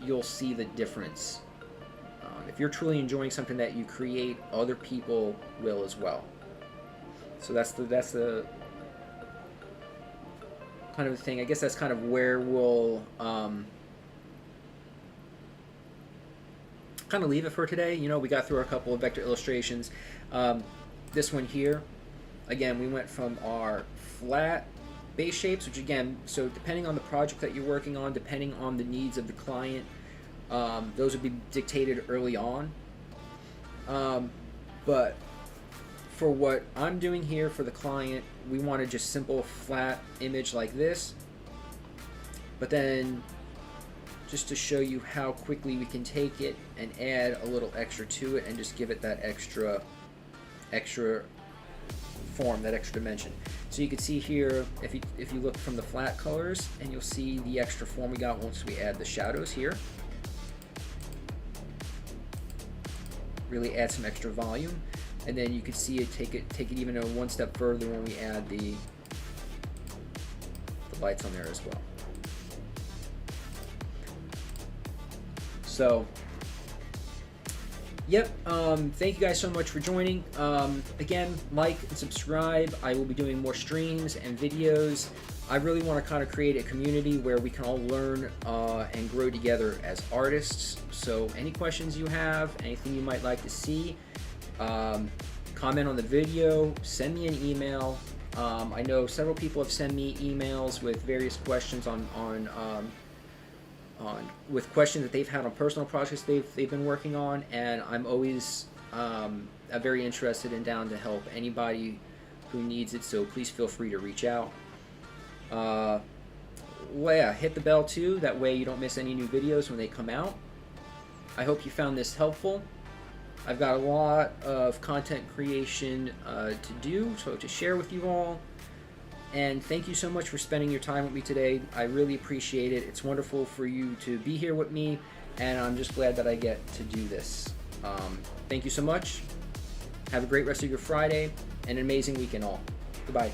you'll see the difference. If you're truly enjoying something that you create, other people will as well. So that's the kind of the thing. I guess that's kind of where we'll kind of leave it for today. You know, we got through a couple of vector illustrations. This one here, again, we went from our flat base shapes, which again, so depending on the project that you're working on, depending on the needs of the client, those would be dictated early on. But for what I'm doing here for the client, we want a just simple flat image like this. But then just to show you how quickly we can take it and add a little extra to it and just give it that extra form, that extra dimension. So you can see here, if you look from the flat colors, and you'll see the extra form we got once we add the shadows here. Really add some extra volume, and then you can see it take it even one step further when we add the lights on there as well. So, yep, thank you guys so much for joining. Again, like and subscribe. I will be doing more streams and videos. I really want to kind of create a community where we can all learn and grow together as artists. So any questions you have, anything you might like to see, comment on the video, send me an email. I know several people have sent me emails with various questions with questions that they've had on personal projects they've been working on, and I'm always very interested and down to help anybody who needs it, so please feel free to reach out. Well, yeah, hit the bell too, that way you don't miss any new videos when they come out. I hope you found this helpful. I've got a lot of content creation to do, so to share with you all. And thank you so much for spending your time with me today. I really appreciate it. It's wonderful for you to be here with me, and I'm just glad that I get to do this. Thank you so much. Have a great rest of your Friday and an amazing weekend all. Goodbye.